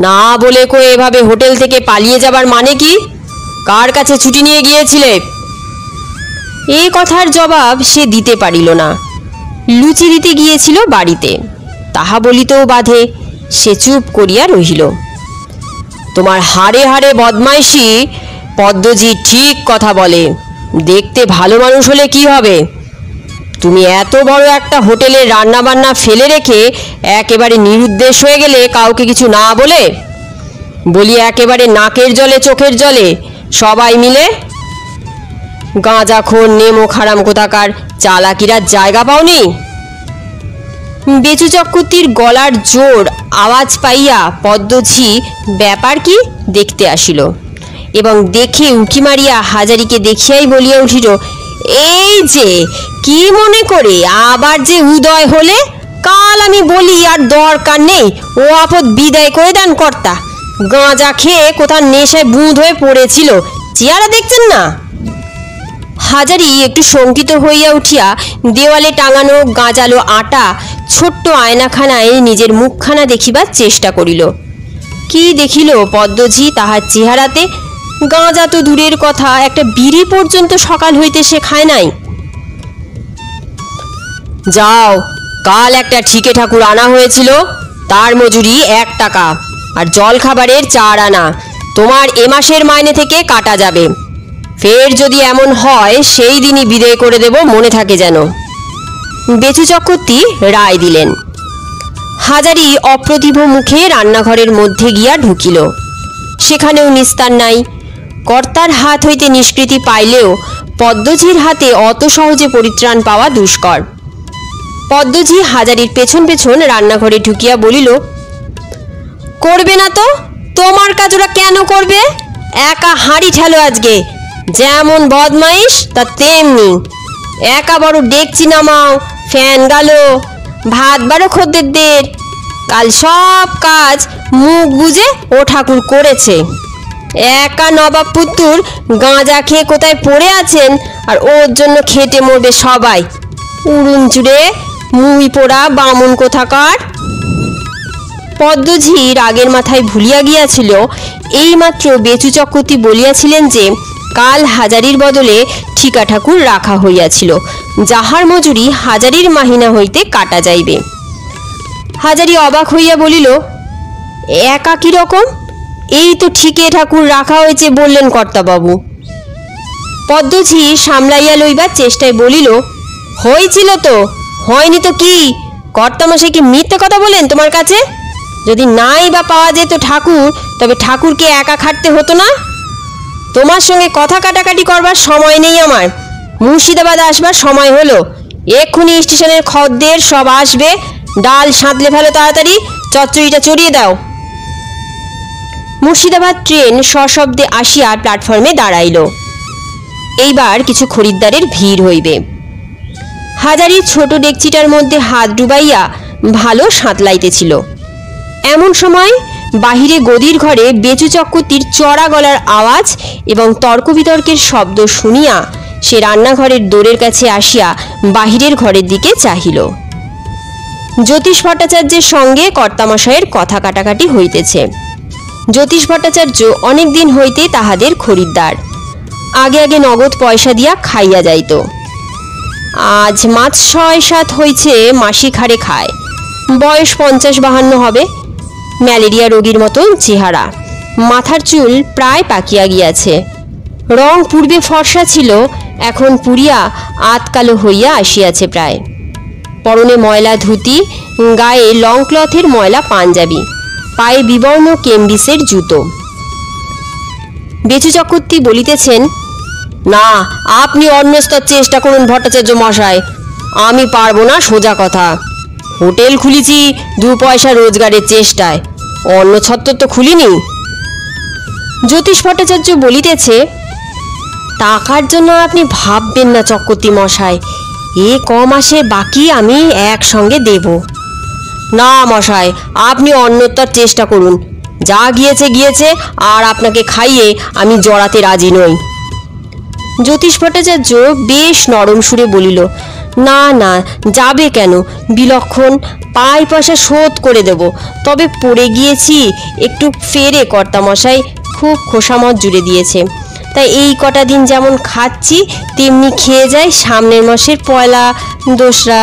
না বলে কয়ে এভাবে হোটেল থেকে পালিয়ে যাবার মানে কি? কার কাছে ছুটি নিয়ে গিয়েছিলে? এই কথার জবাব সে দিতে পারিল না। লুচি দিতে গিয়েছিল বাড়িতে, তাহা বলিতেও বাধে, সে চুপ করিয়া রহিল। তোমার হাড়ে হাড়ে বদমাইশি। পদ্মজি ঠিক কথা বলে, দেখতে ভালো মানুষ হলে কি হবে? তুমি এত বড় একটা হোটেলে রান্নাবান্না ফেলে রেখে একেবারে নিরুদ্দেশ হয়ে গেলে কাউকে কিছু না বলে, বলি একেবারে নাকের জলে চোখের জলে সবাই মিলে। গাঁজাখোর নেমো খারাম কোথাকার, চালাকিরা জায়গা পাওনি? বেচু চক্রবর্তীর গলার জোর আওয়াজ পাইয়া পদ্মঝি ব্যাপার কি দেখতে আসিল এবং দেখে উঁকি মারিয়া হাজারিকে দেখিয়াই বলিয়া উঠিল, এই যে কি মনে করে আবার যে উদয় হলে? কাল আমি বলি আর দরকার নেই, ও আপদ বিদায় করে দেন কর্তা। গাঁজা খেয়ে কোথাও নেশায় বুঁদ হয়ে পড়েছিল, চেহারা দেখছেন না? হাজারি একটু শঙ্কিত হইয়া উঠিয়া দেওয়ালে টাঙানো গাঁজালো আটা ছোট্ট আয়নাখানায় নিজের মুখখানা দেখিবার চেষ্টা করিল। কি দেখিল পদ্মঝি তাহার চেহারাতে? গাঁজা তো দূরের কথা, একটা বিড়ি পর্যন্ত সকাল হইতে সে খায় নাই। যাও, কাল একটা ঠিকে ঠাকুর আনা হয়েছিল, তার মজুরি 1 টাকা আর জল খাবারের 4 আনা তোমার এ মাসের মাইনে থেকে কাটা যাবে। ফের যদি এমন হয় সেই দিনই বিদায় করে দেব, মনে থাকে যেন। বেচু চক্রবর্তী রায় দিলেন। হাজারি অপ্রতিভ মুখে রান্নাঘরের মধ্যে গিয়া ঢুকিল। সেখানেও নিস্তার নাই। কর্তার হাত হইতে নিষ্কৃতি পাইলেও পদ্মঝির হাতে অত সহজে পরিত্রাণ পাওয়া দুষ্কর। পদ্মঝি হাজারির পেছন পেছন রান্নাঘরে ঢুকিয়া বলিল, করবে না তো? তোমার কাজ ওরা কেন করবে? একা হাঁড়ি ঠেলো আজকে, যেমন বদমাইশ তা তেমনি। একা বড় ডেকচি নামাও, ফ্যান গালো, ভাত বারো খদ্দেরদের। কাল সব কাজ মুখ বুঝে ও ঠাকুর করেছে। একা নবাব পুত্তুর গাঁজা খেয়ে কোথায় পড়ে আছেন, আর ওর জন্য খেটে মরবে সবাই। উড়ুন চুড়ে মুই পোড়া বামুন কোথাকার। পদ্মঝি রাগের মাথায় ভুলিয়া গিয়াছিল এইমাত্র বেচু চক্রবর্তী বলিয়াছিলেন যে কাল হাজারির বদলে ঠিকা ঠাকুর রাখা হইয়াছিল, যাহার মজুরি হাজারির মাহিনা হইতে কাটা যাইবে। হাজারি অবাক হইয়া বলিল, একা কি রকম? এই তো ঠিকে ঠাকুর রাখা হয়েছে বললেন কর্তাবাবু। পদ্মঝি সামলাইয়া লইবার চেষ্টায় বলিল, হয়েছিল তো, হয়নি তো কি? কর্তামশাই কি মিথ্যে কথা বলেন তোমার কাছে? যদি নাই বা পাওয়া যেত ঠাকুর, তবে ঠাকুরকে একা খাটতে হতো না। তোমার সঙ্গে কথা কাটাকাটি করবার সময় নেই আমার। মুর্শিদাবাদ আসবার সময় হলো, এক্ষুনি স্টেশনের খদ্দের সব আসবে। ডাল সাঁতলে ফেলো তাড়াতাড়ি, চচ্চড়িটা চড়িয়ে দাও। মুর্শিদাবাদ ট্রেন সশব্দে আসিয়া প্ল্যাটফর্মে দাঁড়াইল। এইবার কিছু খরিদ্দারের ভিড় হইবে। হাজারি ছোট ডেকচিটার মধ্যে হাত ডুবাইয়া ভালো সাঁতলাইতেছিল। এমন সময় বাহিরে গদির ঘরে বেচু চক্রবর্তীর চড়া গলার আওয়াজ এবং তর্ক বিতর্কের শব্দ শুনিয়া সে রান্নাঘরের দোরের কাছে আসিয়া বাহিরের ঘরের দিকে চাহিল। জ্যোতিষ ভট্টাচার্যের সঙ্গে কর্তামশায়ের কথা কাটাকাটি হইতেছে। জ্যোতিষ ভট্টাচার্য অনেক দিন হইতে তাহাদের খরিদ্দার। আগে আগে নগদ পয়সা দিয়া খাইয়া যাইত। আজ মাছ 6-7 হইছে মাসিক হারে খায়। বয়স 50-52 হবে। ম্যালেরিয়া রোগীর মতন চেহারা, মাথার চুল প্রায় পাকিয়া গিয়াছে। রং পূর্বে ফর্সা ছিল, এখন পুড়িয়া আতকালো হইয়া আসিয়াছে প্রায়। পরনে ময়লা ধুতি, গায়ে লং ক্লথের ময়লা পাঞ্জাবি, পায়ে বিবর্ণ কেমবিসের জুতো। বেচু চক্রবর্তী বলিতেছেন, না, আপনি অন্যস্তর চেষ্টা করুন ভট্টাচার্য মশাই, আমি পারবো না। সোজা কথা, হোটেল খুলেছি 2 পয়সা রোজগারের চেষ্টায়, অন্য ছত্তর তো খুলিনি। জ্যোতিষ ভট্টাচার্য বলিতেছে, টাকার জন্য আপনি ভাববেন না চক্রবর্তী মশাই, এ মাসে বাকি আমি একসঙ্গে দেব। না মশাই, আপনি অন্যত্র চেষ্টা করুন, যা গিয়েছে গিয়েছে, আর আপনাকে খাইয়ে আমি জড়াতে রাজি নই। জ্যোতিষ ভট্টাচার্য বেশ নরম সুরে বলিল, না না, যাবে কেন, বিলক্ষণ, পাই পয়সা শোধ করে দেব, তবে পড়ে গিয়েছি একটু ফেরে কর্তামশাই খুব খোসামত জুড়ে দিয়েছে, তাই এই কটা দিন যেমন খাচ্ছি তেমনি খেয়ে যায় সামনের মাসের পয়লা দোসরা।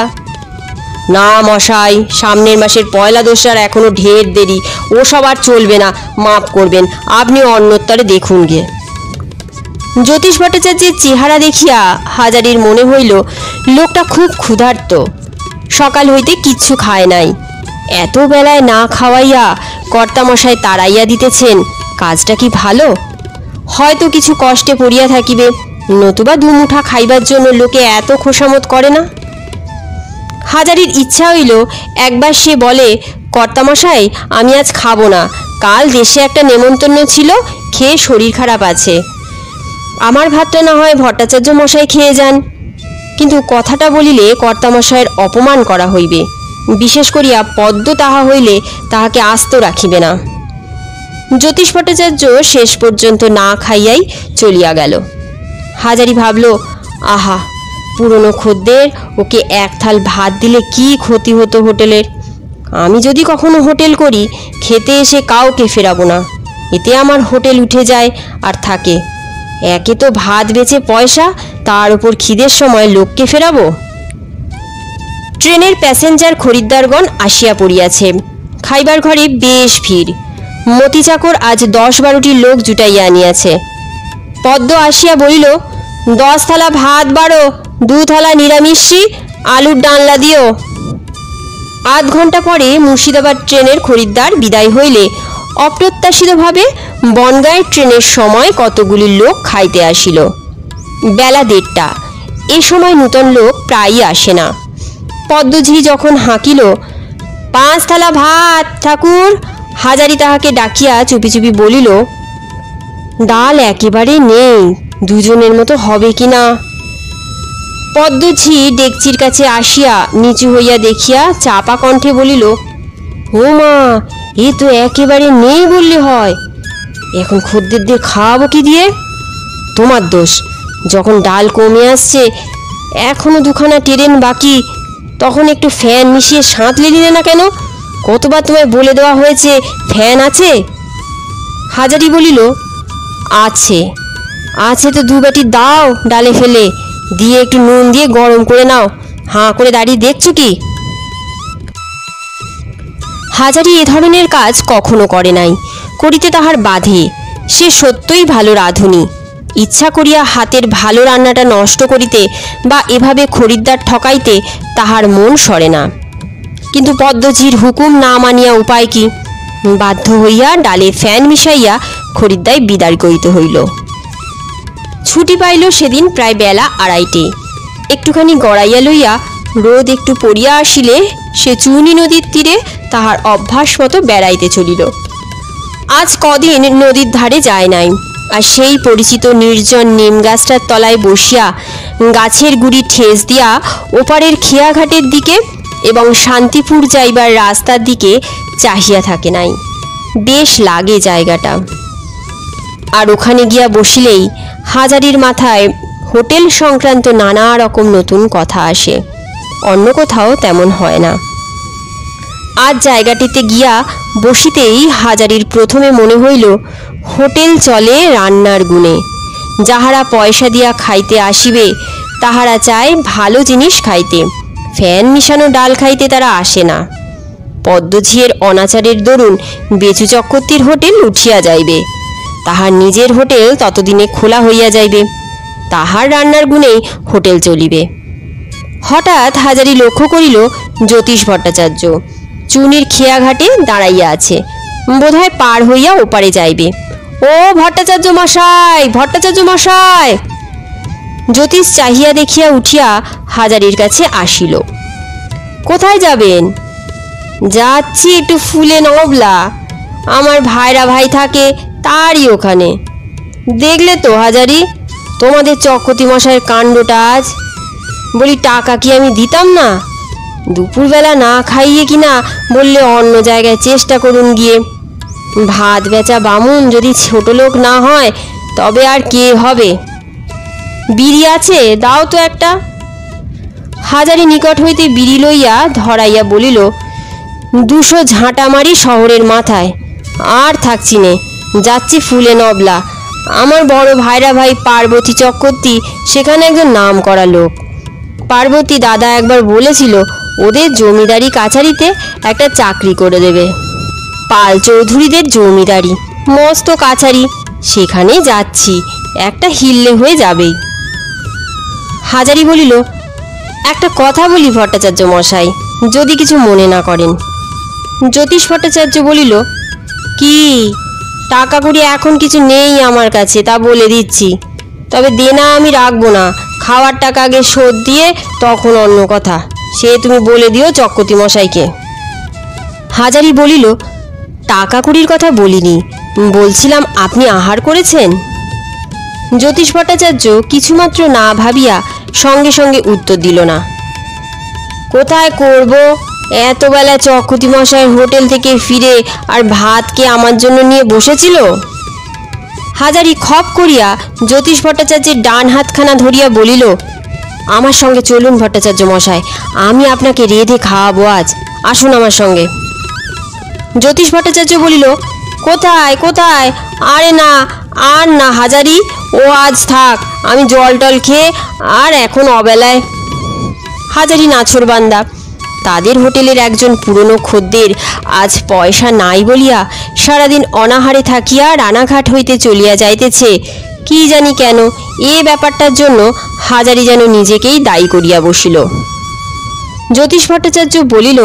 না মশাই, সামনের মাসের পয়লা দোসরার এখনো ঢের দেরি, ওসব আর চলবে না, মাপ করবেন, আপনি অন্যত্তরে দেখুন গে। জ্যোতিষ ভট্টাচার্যের চেহারা দেখিয়া হাজারির মনে হইল লোকটা খুব ক্ষুধার্ত, সকাল হইতে কিচ্ছু খায় নাই, এত বেলায় না খাওয়াইয়া কর্তামশাই তাড়াইয়া দিতেছেন, কাজটা কি ভালো? হয়তো কিছু কষ্টে পড়িয়া থাকিবে, নতুবা দুমুঠা খাইবার জন্য লোকে এত খোসামত করে না। হাজারির ইচ্ছা হইল একবার সে বলে, কর্তামশাই আমি আজ খাবো না, কাল দেশে একটা নেমন্তন্ন ছিল, খেয়ে শরীর খারাপ আছে, আমার ভাতটা না হয় ভট্টাচার্য মশাই খেয়ে যান। কিন্তু কথাটা বলিলে কর্তামশায়ের অপমান করা হইবে, বিশেষ করিয়া পদ্ম তাহা হইলে তাহাকে আস্ত রাখিবে না। জ্যোতিষ ভট্টাচার্য শেষ পর্যন্ত না খাইয়াই চলিয়া গেল। হাজারি ভাবল, আহা, পুরনো খদ্দের, ওকে এক থাল ভাত দিলে কি ক্ষতি হতো হোটেলের। আমি যদি কখনো হোটেল করি, খেতে এসে কাউকে ফেরাবো না, এতে আমার হোটেল উঠে যায় আর থাকে। একে তো ভাত বেচে পয়সা, তার উপর খিদের সময় লোককে ফেরাবো। ট্রেনের প্যাসেঞ্জার খরিদ্দারগণ আসিয়া পড়িয়াছে, খাইবার ঘরে বেশ ভিড়। মতি চাকর আজ 10-12টি লোক জুটাইয়া আনিয়াছে। পদ্ম আসিয়া বলিল, 10 থালা ভাত বাড়ো, 2 থালা নিরামিষি, আলুর ডালনা দিও। আধ ঘন্টা পরে মুর্শিদাবাদ ট্রেনের খরিদ্দার বিদায় হইলে অপ্রত্যাশিতভাবে বনগাঁয়ের ট্রেনের সময় কতগুলি লোক খাইতে আসিল। বেলা 1:30, এ সময় নূতন লোক প্রায়ই আসে না। পদ্মঝি যখন হাঁকিল, 5 থালা ভাত ঠাকুর, হাজারি তাহাকে ডাকিয়া চুপি চুপি বলিল, ডাল একেবারে নেই, দুজনের মতো হবে কি না। পদ্মঝি ডেকচির কাছে আসিয়া নিচু হইয়া দেখিয়া চাপা কণ্ঠে বলিল, ও মা, এ তো একেবারে নেই বললে হয়, এখন খদ্দেরদের খাওয়াবো কি দিয়ে? তোমার দোষ, যখন ডাল কমে আসছে, এখনো 2খানা ট্রেন বাকি, তখন একটু ফ্যান মিশিয়ে সাঁতলে নিলে না কেন? কতবার তোমায় বলে দেওয়া হয়েছে ফ্যান আছে? হাজারি বলিল, আছে আছে তো 2 বাটি দাও, ডালে ফেলে দিয়ে একটু নুন দিয়ে গরম করে নাও, হাঁ করে দাঁড়িয়ে দেখছো কি? হাজারি এ ধরনের কাজ কখনো করে নাই, করিতে তাহার বাধে। সে সত্যই ভালো রাঁধুনি, ইচ্ছা করিয়া হাতের ভালো রান্নাটা নষ্ট করিতে বা এভাবে খরিদ্দার ঠকাইতে তাহার মন সরে না। কিন্তু পদ্মঝির হুকুম না মানিয়া উপায় কি? বাধ্য হইয়া ডালে ফ্যান মিশাইয়া খরিদ্দায় বিদায় করিতে হইল। ছুটি পাইল সেদিন প্রায় বেলা 2:30। একটুখানি গড়াইয়া লইয়া রোদ একটু পড়িয়া আসিলে সে চুনি নদীর তীরে তাহার অভ্যাস মতো বেড়াইতে চলিল। আজ কদিন নদীর ধারে যায় নাই, আর সেই পরিচিত নির্জন নিম গাছটার তলায় বসিয়া গাছের গুড়ি ঠেস দিয়া ওপারের খেয়াঘাটের দিকে এবং শান্তিপুর যাইবার রাস্তার দিকে চাহিয়া থাকে নাই। বেশ লাগে জায়গাটা। আর ওখানে গিয়া বসিলেই হাজারির মাথায় হোটেল সংক্রান্ত নানা রকম নতুন কথা আসে, অন্য কোথাও তেমন হয় না। আজ জায়গাটিতে গিয়া বসিতেই হাজারির প্রথমে মনে হইল হোটেল চলে রান্নার গুণে। যাহারা পয়সা দিয়া খাইতে আসিবে তাহারা চায় ভালো জিনিস খাইতে, ফ্যান মিশানো ডাল খাইতে তারা আসে না। পদ্মঝিয়ের অনাচারের দরুন বেচু চক্রবর্তীর হোটেল উঠিয়া যাইবে, তাহার নিজের হোটেল ততদিনে খোলা হইয়া যাইবে, তাহার রান্নার গুণেই হোটেল চলিবে। হঠাৎ হাজারি লক্ষ্য করিল জ্যোতিষ ভট্টাচার্য চুনির খেয়াঘাটে দাঁড়াইয়া আছে, বোধহয় পার হইয়া ওপারে যাইবে। ও ভট্টাচার্য মশাই, ভট্টাচার্য মশাই! জ্যোতিষ চাহিয়া দেখিয়া উঠিয়া হাজারির কাছে আসিল। কোথায় যাবেন? যাচ্ছি একটু ফুলে নবলা, আমার ভাইরা ভাই থাকে তারই ওখানে। দেখলে তো হাজারি, তোমাদের চক্রবর্তী মশাইয়ের কাণ্ডটা আজ। বলি, টাকা কি আমি দিতাম না? দুপুরবেলা না খাইয়ে কিনা বললে অন্য জায়গায় চেষ্টা করুন গিয়ে। ভাত বেচা বামুন যদি ছোট লোক না হয় তবে আর কে হবে? বিড়ি আছে, দাও তো একটা। হাজারি নিকট হইতে বিড়ি লইয়া ধরাইয়া বলিল, 200 ঝাঁটা মারি শহরের মাথায়, আর থাকছি নে, যাচ্ছি ফুলে নবলা। আমার বড় ভাইরা ভাই পার্বতী চক্রবর্তী সেখানে একজন নাম করা লোক। পার্বতী দাদা একবার বলেছিল ওদের জমিদারি কাছারিতে একটা চাকরি করে দেবে। পাল চৌধুরীদের জমিদারি, মস্ত কাছারি, সেখানে যাচ্ছি, একটা হিললে হয়ে যাবেই। হাজারি বলিল, একটা কথা বলি ভট্টাচার্য মশাই, যদি কিছু মনে না করেন। জ্যোতিষ ভট্টাচার্য বলিল, কি? টাকা কড়ি এখন কিছু নেই আমার কাছে, তা বলে দিচ্ছি, তবে দেনা আমি রাখবো না, খাওয়ার টাকা আগে শোধ দিয়ে তখন অন্য কথা, সে তুমি বলে দিও চক্রবর্তী মশাইকে। হাজারি বলিল, টাকা কড়ির কথা বলিনি, বলছিলাম আপনি আহার করেছেন? জ্যোতিষ ভট্টাচার্য কিছুমাত্র না ভাবিয়া সঙ্গে সঙ্গে উত্তর দিল না। কোথায় করব, এত বেলা চক্রবর্তী মশাইয়ের হোটেল থেকে ফিরে আর ভাতকে আমার জন্য নিয়ে বসেছিল। হাজারি খপ করিয়া জ্যোতিষ ভট্টাচার্যের ডান হাতখানা ধরিয়া বলিল, আমার সঙ্গে চলুন ভট্টাচার্য মশাই, আমি আপনাকে রেঁধে খাওয়াবো আজ, আসুন আমার সঙ্গে। জ্যোতিষ ভট্টাচার্য বলিল, কোথায় কোথায়? আরে না, আর না হাজারি, ও আজ থাক, আমি জল টল খেয়ে আর এখন অবেলায়। হাজারি নাছোড়বান্দা, তাদের হোটেলের একজন পুরনো খদ্দের আজ পয়সা নাই বলিয়া সারাদিন অনাহারে থাকিয়া রানাঘাট হইতে চলিয়া যাইতেছে, কি জানি কেন এ ব্যাপারটার জন্য হাজারি যেন নিজেকেই দায়ী করিয়া বসিল। জ্যোতিষ ভট্টাচার্য বলিল,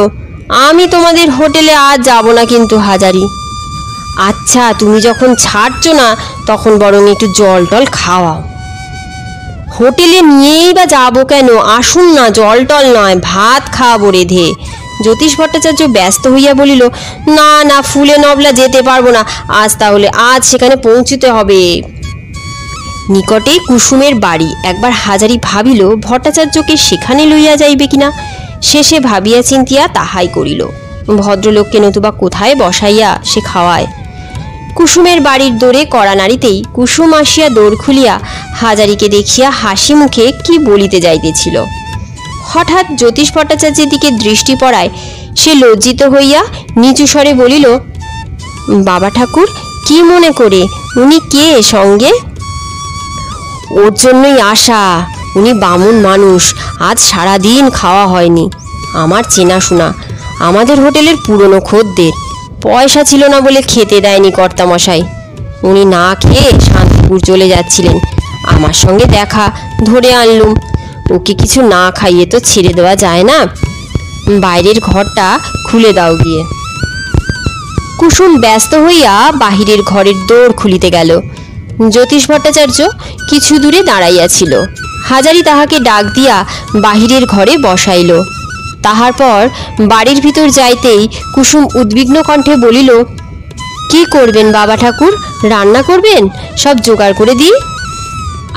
আমি তোমাদের হোটেলে আজ যাব না কিন্তু হাজারি। আচ্ছা, তুমি যখন ছাড়ছ না তখন বরং একটু জল টল খাওয়াও। হোটেলে নিয়েই বা যাবো কেন, আসুন না, জল টল নয়, ভাত খাওয়াবো রেঁধে। জ্যোতিষ ভট্টাচার্য ব্যস্ত হইয়া বলিল, না না, ফুলে নবলা যেতে পারবো না আজ, তাহলে আজ সেখানে পৌঁছতে হবে। নিকটেই কুসুমের বাড়ি, একবার হাজারি ভাবিল ভট্টাচার্যকে সেখানে লইয়া যাইবে কিনা, শেষে ভাবিয়া চিন্তিয়া তাহাই করিল। ভদ্রলোককে নতুবা কোথায় বসাইয়া সে খাওয়ায়। কুসুমের বাড়ির দোরে কড়া নাড়িতেই কুসুম আসিয়া দোর খুলিয়া হাজারিকে দেখিয়া হাসি মুখে কি বলিতে যাইতেছিল। হঠাৎ জ্যোতিষ ভট্টাচার্যের দিকে দৃষ্টি পড়ায় সে লজ্জিত হইয়া নিচু স্বরে বলিল, বাবা ঠাকুর, কি মনে করে? উনি কে সঙ্গে? ওর জন্যই আশা, উনি বামুন মানুষ, আজ সারাদিন খাওয়া হয়নি, আমার চেনাশোনা, আমাদের হোটেলের পুরনো খদ্দের, পয়সা ছিল না বলে খেতে দেয়নি কর্তামশাই। উনি না খেয়ে শান্তিপুর চলে যাচ্ছিলেন, আমার সঙ্গে দেখা, ধরে আনলুম। ওকে কিছু না খাইয়ে তো ছেড়ে দেওয়া যায় না, বাইরের ঘরটা খুলে দাও গিয়ে। কুসুম ব্যস্ত হইয়া বাহিরের ঘরের দোর খুলিতে গেল। জ্যোতিষ ভট্টাচার্য কিছু দূরে দাঁড়াইয়াছিল। হাজারি তাহাকে ডাক দিয়া বাহিরের ঘরে বসাইল। তাহার পর বাড়ির ভিতর যাইতেই কুসুম উদ্বিগ্ন কণ্ঠে বলিল, কি করবেন বাবা ঠাকুর? রান্না করবেন? সব জোগাড় করে দিই,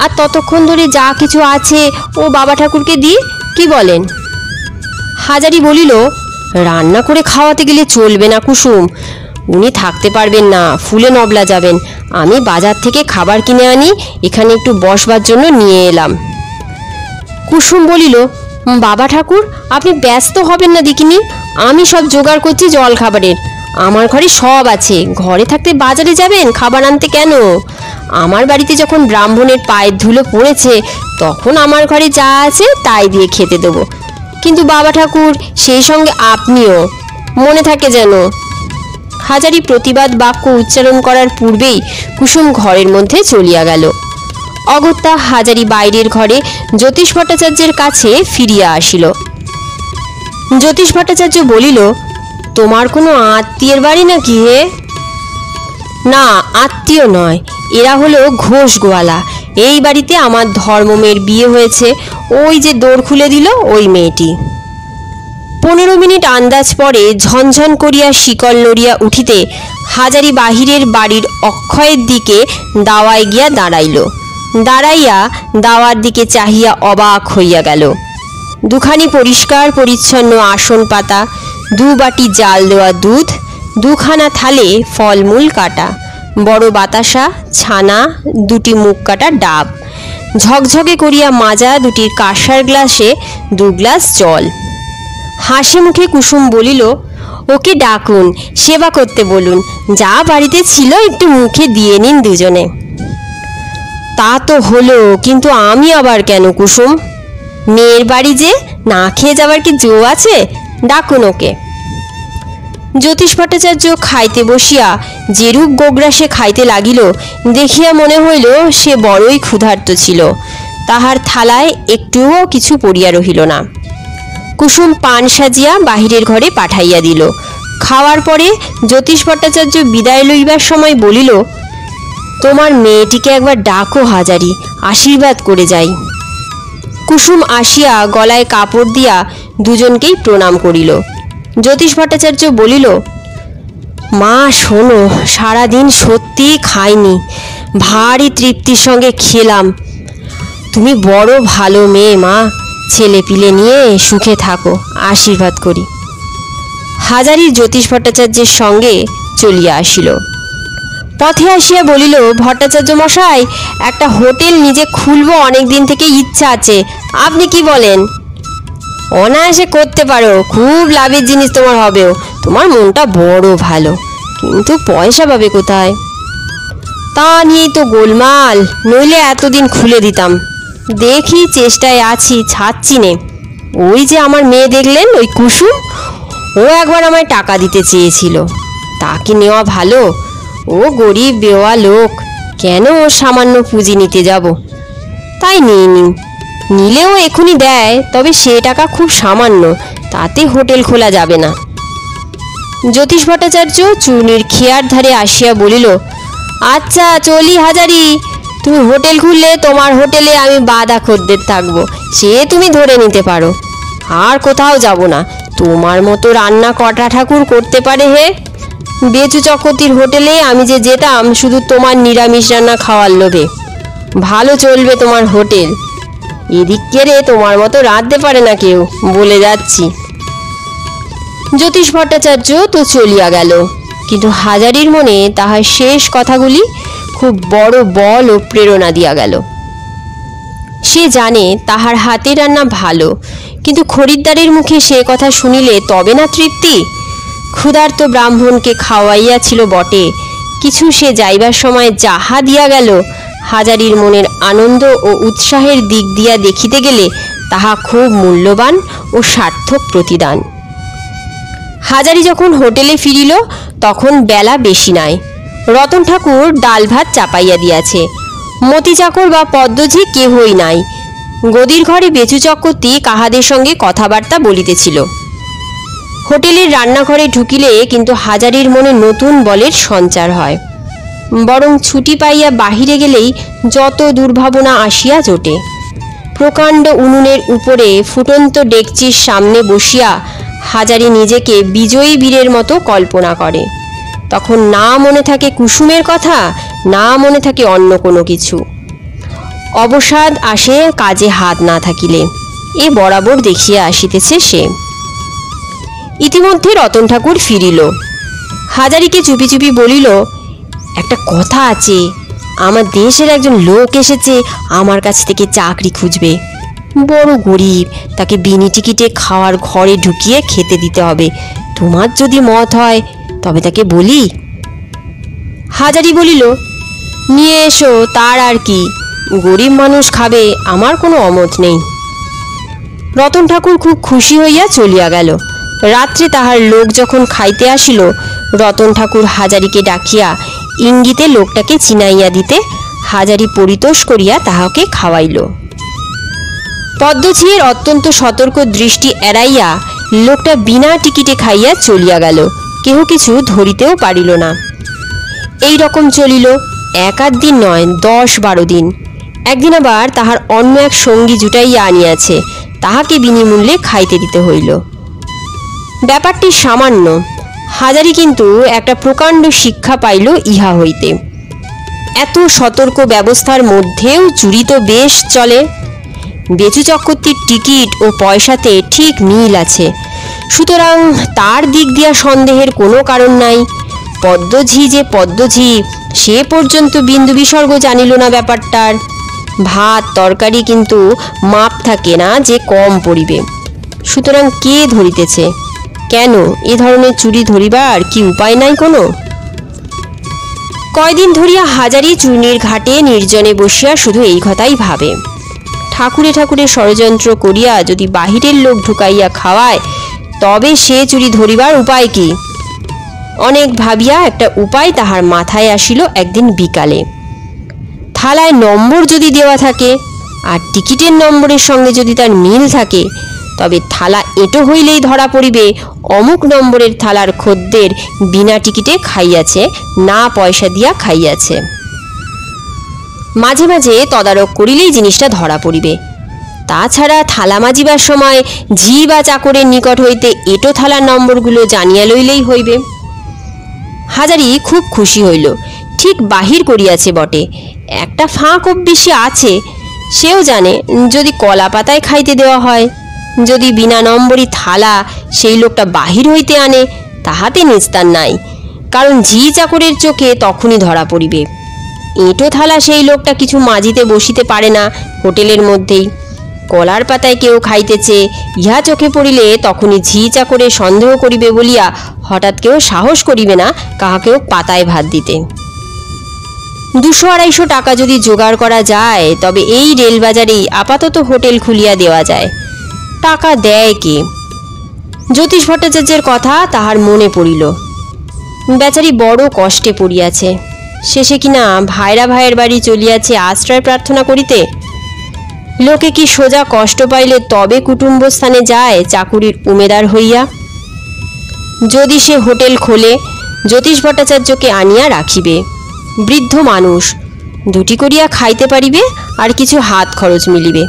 আর ততক্ষণ ধরে যা কিছু আছে ও বাবা ঠাকুরকে দিই, কি বলেন? হাজারি বলিল, রান্না করে খাওয়াতে গেলে চলবে না কুসুম, উনি থাকতে পারবেন না, ফুলে নবলা যাবেন। আমি বাজার থেকে খাবার কিনে আনি, এখানে একটু বসবার জন্য নিয়ে এলাম। কুসুম বলিল, বাবা ঠাকুর, আপনি ব্যস্ত হবেন না দেখিনি, আমি সব জোগাড় করছি জল খাবারের, আমার ঘরে সব আছে, ঘরে থাকতে বাজারে যাবেন খাবার আনতে কেন? আমার বাড়িতে যখন ব্রাহ্মণের পায়ের ধুলো পড়েছে তখন আমার ঘরে যা আছে তাই দিয়ে খেতে দেবো, কিন্তু বাবা ঠাকুর সেই সঙ্গে আপনিও, মনে থাকে যেন। হাজারি প্রতিবাদ বাক্য উচ্চারণ করার পূর্বেই কুসুম ঘরের মধ্যে চলিয়া গেল। অগত্যা হাজারি বাইরের ঘরে জ্যোতিষ ভট্টাচার্যের কাছে ফিরিয়া আসিল। জ্যোতিষ ভট্টাচার্য বলিল, তোমার কোনো আত্মীয়ের বাড়ি নাকি হে? না, আত্মীয় নয়, এরা হলো ঘোষ গোয়ালা, এই বাড়িতে আমার ধর্মমেয়ের বিয়ে হয়েছে, ওই যে দোর খুলে দিল ওই মেয়েটি। 15 মিনিট আন্দাজ পরে ঝনঝন করিয়া শিকল নড়িয়া উঠিতে হাজারি বাহিরের বাড়ির অক্ষয়ের দিকে দাওয়ায় গিয়া দাঁড়াইল। দাঁড়াইয়া দাওয়ার দিকে চাহিয়া অবাক হইয়া গেল। দুখানি পরিষ্কার পরিচ্ছন্ন আসন পাতা, 2 বাটি জাল দেওয়া দুধ, 2খানা থালে ফলমূল কাটা, বড় বাতাসা, ছানা, 2টি মুখ কাটা ডাব, ঝকঝকে করিয়া মাজা দুটির কাঁসার গ্লাসে 2 গ্লাস জল। হাসি মুখে কুসুম বলিল, ওকে ডাকুন, সেবা করতে বলুন, যা বাড়িতে ছিল একটু মুখে দিয়ে নিন দুজনে। তা তো হলো, কিন্তু আমি আবার কেন কুসুম? মেয়ের বাড়ি যে, না খেয়ে যাবার কি জো আছে? ডাকুন ওকে। জ্যোতিষ ভট্টাচার্য খাইতে বসিয়া যেরূপ গোগ্রাসে খাইতে লাগিল দেখিয়া মনে হইল সে বড়ই ক্ষুধার্ত ছিল। তাহার থালায় একটুও কিছু পড়িয়া রহিল না। কুসুম পান সাজিয়া বাহিরের ঘরে পাঠাইয়া দিল। খাওয়ার পরে জ্যোতিষ ভট্টাচার্য বিদায় লইবার সময় বলিল, তোমার মেয়েটিকে একবার ডাকো হাজারি, আশীর্বাদ করে যাই। কুসুম আসিয়া গলায় কাপড় দিয়া দুজনকেই প্রণাম করিল। জ্যোতিষ ভট্টাচার্য বলিল, মা শোনো, সারাদিন সত্যিই খাইনি, ভারী তৃপ্তির সঙ্গে খেলাম। তুমি বড় ভালো মেয়ে মা, ছেলে পিলে নিয়ে সুখে থাকো, আশীর্বাদ করি। হাজারি জ্যোতিষ ভট্টাচার্যের সঙ্গে চলিয়া আসিল। পথে আসিয়া বলিল, ভট্টাচার্য মশাই, একটা হোটেল নিজে খুলবো, অনেক দিন থেকে ইচ্ছা আছে, আপনি কি বলেন? অনায়াসে করতে পারো, খুব লাভের জিনিস তোমার হবেও, তোমার মনটা বড় ভালো, কিন্তু পয়সা পাবে কোথায়? তা নিয়েই তো গোলমাল, নইলে এতদিন খুলে দিতাম। দেখি, চেষ্টায় আছি, ছাড়ছি নে। ওই যে আমার মেয়ে দেখলেন, ওই কুসুম, ও একবার আমায় টাকা দিতে চেয়েছিল। তাকে নেওয়া ভালো, ও গরিব বেওয়া লোক, কেন ওর সামান্য পুঁজি নিতে যাব? তাই নিয়ে নিন। নিলেও এখনই দেয়, তবে সে টাকা খুব সামান্য, তাতে হোটেল খোলা যাবে না। জ্যোতিষ ভট্টাচার্য চূর্ণির খেয়ার ধারে আসিয়া বলিল, আচ্ছা চলি হাজারি, তুমি হোটেল খুললে তোমার হোটেলে আমি বাঁধা খদ্দের থাকবো, সে তুমি ধরে নিতে পারো। আর কোথাও যাব না, তোমার মতো রান্না কটা ঠাকুর করতে পারে হে? বেচু চক্রবর্তীর হোটেলে আমি যে যেতাম শুধু তোমার নিরামিষ রান্না খাওয়ার লোভে। ভালো চলবে তোমার হোটেল, এদিক কেড়ে তোমার মতো রাঁধতে পারে না কেউ, বলে যাচ্ছি। জ্যোতিষ ভট্টাচার্য তো চলিয়া গেল, কিন্তু হাজারির মনে তাহার শেষ কথাগুলি খুব বড় বল ও প্রেরণা দিয়া গেল। সে জানে তাহার হাতের রান্না ভালো, কিন্তু খরিদ্দারের মুখে সে কথা শুনিলে তবে না তৃপ্তি। ক্ষুধার্ত ব্রাহ্মণকে খাওয়াইয়াছিল বটে, কিছু সে যাইবার সময় যাহা দিয়া গেল, হাজারির মনের আনন্দ ও উৎসাহের দিক দিয়া দেখিতে গেলে তাহা খুব মূল্যবান ও সার্থক প্রতিদান। হাজারি যখন হোটেলে ফিরিল তখন বেলা বেশি নাই। রতন ঠাকুর ডাল ভাত চাপাইয়া দিয়াছে, মতি চাকর বা পদ্মঝি কেহই নাই। গদির ঘরে বেচু চক্রবর্তী কাহাদের সঙ্গে কথাবার্তা বলিতেছিল। হোটেলের রান্নাঘরে ঢুকিলে কিন্তু হাজারির মনে নতুন বলের সঞ্চার হয়, বরং ছুটি পাইয়া বাহিরে গেলেই যত দুর্ভাবনা আসিয়া জোটে। প্রকাণ্ড উনুনের উপরে ফুটন্ত ডেকচির সামনে বসিয়া হাজারি নিজেকে বিজয়ী বীরের মতো কল্পনা করে। তখন না মনে থাকে কুসুমের কথা, না মনে থাকে অন্য কোনো কিছু। অবসাদ আসে কাজে হাত না থাকিলে, এ বরাবর দেখিয়া আসিতেছে সে। ইতিমধ্যে রতন ঠাকুর ফিরিল। হাজারিকে চুপি চুপি বলিল, একটা কথা আছে, আমার দেশের একজন লোক এসেছে আমার কাছ থেকে চাকরি খুঁজবে। বড় গরিব, তাকে বিনি টিকিটে খাওয়ার ঘরে ঢুকিয়ে খেতে দিতে হবে। তোমার যদি মত হয় তবে তাকে বলি। হাজারি বলিল, নিয়ে এসো, তার আর কি, গরিব মানুষ খাবে, আমার কোনো অমত নেই। রতন ঠাকুর খুব খুশি হইয়া চলিয়া গেল। রাত্রে তাহার লোক যখন খাইতে আসিল, রতন ঠাকুর হাজারিকে ডাকিয়া ইঙ্গিতে লোকটাকে চিনাইয়া দিতে হাজারি পরিতোষ করিয়া তাহাকে খাওয়াইল। পদ্মঝিয়ের অত্যন্ত সতর্ক দৃষ্টি এড়াইয়া লোকটা বিনা টিকিটে খাইয়া চলিয়া গেল, কেহ কিছু ধরিতেও পারিল না। এই রকম চলিল এক আধ দিন নয়, 10-12 দিন। একদিন আবার তাহার অন্য এক সঙ্গী জুটাইয়া আনিয়াছে, তাহাকে বিনিমূল্যে খাইতে দিতে হইল। ব্যাপারটি সামান্য, হাজারি কিন্তু একটা প্রকাণ্ড শিক্ষা পাইল ইহা হইতে। এত সতর্ক ব্যবস্থার মধ্যেও চুরি তো বেশ চলে। বেচু চক্রবর্তীর টিকিট ও পয়সাতে ঠিক মিল আছে, সুতরাং তার দিক দিয়া সন্দেহের কোনো কারণ নাই। পদ্মঝি যে পদ্মঝি, সে পর্যন্ত বিন্দু বিসর্গ জানিল না ব্যাপারটার। ভাত তরকারি কিন্তু মাপ থাকে না যে কম পড়িবে। সুতরাং কে ধরিতেছে? কেন এ ধরনের চুরি ধরিবার কি উপায় নাই কোনো? কয়দিন ধরিয়া হাজারি চূর্ণির ঘাটে নির্জনে বসিয়া শুধু এই কথাই ভাবে, ঠাকুরে ঠাকুরে ষড়যন্ত্র করিয়া যদি বাহিরের লোক ঢুকাইয়া খাওয়ায় তবে সে চুরি ধরিবার উপায় কি? অনেক ভাবিয়া একটা উপায় তাহার মাথায় আসিল একদিন বিকালে। থালায় নম্বর যদি দেওয়া থাকে আর টিকিটের নম্বরের সঙ্গে যদি তার মিল থাকে তবে থালা এঁটো হইলেই ধরা পড়িবে অমুক নম্বরের থালার খদ্দের বিনা টিকিটে খাইয়াছে, না পয়সা দিয়া খাইয়াছে। মাঝে মাঝে তদারক করিলেই জিনিসটা ধরা পড়িবে। তাছাড়া থালা মাজিবার সময় ঝি বা চাকরের নিকট হইতে এঁটো থালার নম্বরগুলো জানিয়া লইলেই হইবে। হাজারি খুব খুশি হইল, ঠিক বাহির করিয়াছে বটে, একটা ফাঁক অভ্যেসী আছে, সেও জানে যদি কলা পাতায় খাইতে দেওয়া হয়, যদি বিনা নম্বরই থালা সেই লোকটা বাহির হইতে আনে তাহাতে নিস্তার নাই, কারণ ঝি চাকরের চোখে তখনই ধরা পড়িবে। এঁটো থালা সেই লোকটা কিছু মাজিতে বসিতে পারে না হোটেলের মধ্যেই, কলার পাতায় কেউ খাইতেছে ইহা চোখে পড়িলে তখনই ঝি চাকরে সন্দেহ করিবে বলিয়া হঠাৎ কেউ সাহস করিবে না কাহাকেও পাতায় ভাত দিতে। 200-250 টাকা যদি জোগাড় করা যায় তবে এই রেলবাজারেই আপাতত হোটেল খুলিয়া দেওয়া যায়। টাকা দেয় কে? জ্যোতিষ ভট্টাচার্যের কথা তাহার মনে পড়িল। বেচারি বড় কষ্টে পড়িয়াছে, শেষে কিনা ভাইরা ভাইয়ের বাড়ি চলিয়াছে আশ্রয় প্রার্থনা করিতে। লোকে কি সোজা কষ্ট পাইলে তবে কুটুম্বস্থানে যায় চাকুরির উমেদার হইয়া? যদি সে হোটেল খোলে জ্যোতিষ ভট্টাচার্যকে আনিয়া রাখিবে, বৃদ্ধ মানুষ, 2টি করিয়া খাইতে পারিবে আর কিছু হাত খরচ মিলিবে,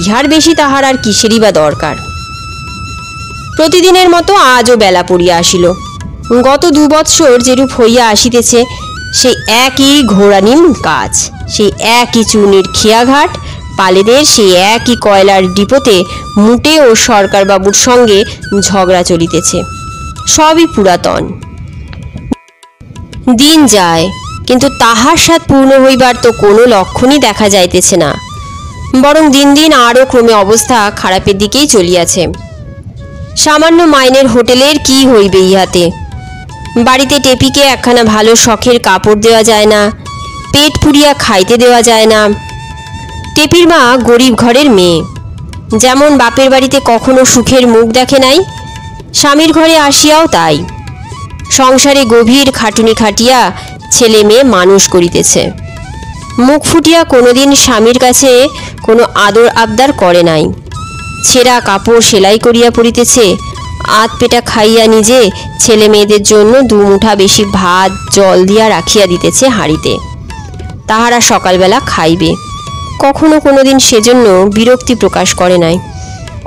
ইহার বেশি তাহার আর কিসেরই বা দরকার। প্রতিদিনের মতো আজও বেলা পড়িয়া আসিল। গত 2 বৎসর যেরূপ হইয়া আসিতেছে সেই একই ঘোড়ানিম কাজ, সেই একই চূর্ণির খেয়াঘাট, পালেদের সেই একই কয়লার ডিপোতে মুটে ও সরকার বাবুর সঙ্গে ঝগড়া চলিতেছে, সবই পুরাতন। দিন যায় কিন্তু তাহার স্বাদ পূর্ণ হইবার তো কোনো লক্ষণই দেখা যাইতেছে না, বরং দিন দিন আরও ক্রমে অবস্থা খারাপের দিকেই চলিয়াছে। সামান্য মাইনের হোটেলের কি হইবে ইহাতে? বাড়িতে টেপিকে একখানা ভালো শখের কাপড় দেওয়া যায় না, পেট পুড়িয়া খাইতে দেওয়া যায় না। টেপির মা গরিব ঘরের মেয়ে, যেমন বাপের বাড়িতে কখনো সুখের মুখ দেখে নাই, স্বামীর ঘরে আসিয়াও তাই। সংসারে গভীর খাটুনি খাটিয়া ছেলে মেয়ে মানুষ করিতেছে, মুখ ফুটিয়া কোনোদিন স্বামীর কাছে কোনো আদর আবদার করে নাই। ছেঁড়া কাপড় সেলাই করিয়া পরিতেছে, আধ পেটা খাইয়া নিজে ছেলে মেয়েদের জন্য 2 মুঠা বেশি ভাত জল দিয়া রাখিয়া দিতেছে হাঁড়িতে, তাহারা সকালবেলা খাইবে। কখনো কোনোদিন সেজন্য বিরক্তি প্রকাশ করে নাই,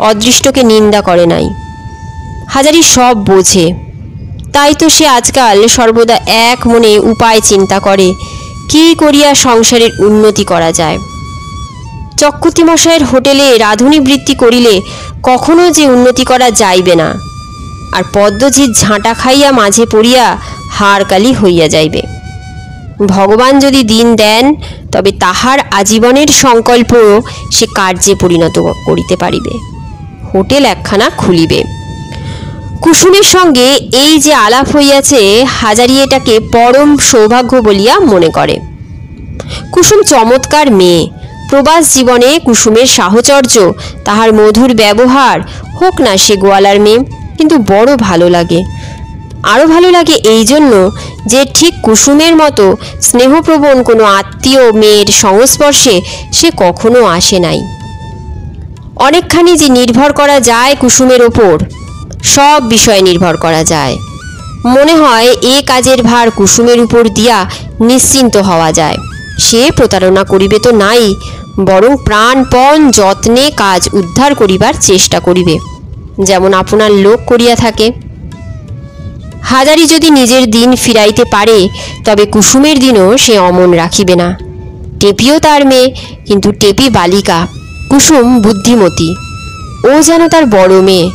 অদৃষ্টকে নিন্দা করে নাই। হাজারি সব বোঝে, তাই তো সে আজকাল সর্বদা এক মনে উপায় চিন্তা করে কি করিয়া সংসারের উন্নতি করা যায়। চক্রবর্তী মশাইয়ের হোটেলে রাঁধুনি বৃত্তি করিলে কখনো যে উন্নতি করা যাইবে না, আর পদ্মজিৎ ঝাঁটা খাইয়া মাঝে পড়িয়া হাড়কালি হইয়া যাইবে। ভগবান যদি দিন দেন তবে তাহার আজীবনের সংকল্প সে কার্যে পরিণত করিতে পারিবে, হোটেল একখানা খুলিবে। কুসুমের সঙ্গে এই যে আলাপ হইয়াছে হাজারি এটাকে পরম সৌভাগ্য বলিয়া মনে করে। কুসুম চমৎকার মেয়ে, প্রবাস জীবনে কুসুমের সাহচর্য, তাহার মধুর ব্যবহার, হোক না সে গোয়ালার মেয়ে, কিন্তু বড় ভালো লাগে। আরও ভালো লাগে এই জন্য যে ঠিক কুসুমের মতো স্নেহপ্রবণ কোনো আত্মীয় মেয়ের সংস্পর্শে সে কখনো আসে নাই। অনেকখানি যে নির্ভর করা যায় কুসুমের ওপর, সব বিষয়ে নির্ভর করা যায়। মনে হয় এ কাজের ভার কুসুমের উপর দিয়া নিশ্চিন্ত হওয়া যায়। সে প্রতারণা করিবে তো নাই, বরং প্রাণপণ যত্নে কাজ উদ্ধার করিবার চেষ্টা করিবে, যেমন আপনার লোক করিয়া থাকে। হাজারি যদি নিজের দিন ফিরাইতে পারে তবে কুসুমের দিনও সে অমন রাখিবে না। টেপিও তার মেয়ে, কিন্তু টেপি বালিকা, কুসুম বুদ্ধিমতী। ও যেন তার বড় মেয়ে,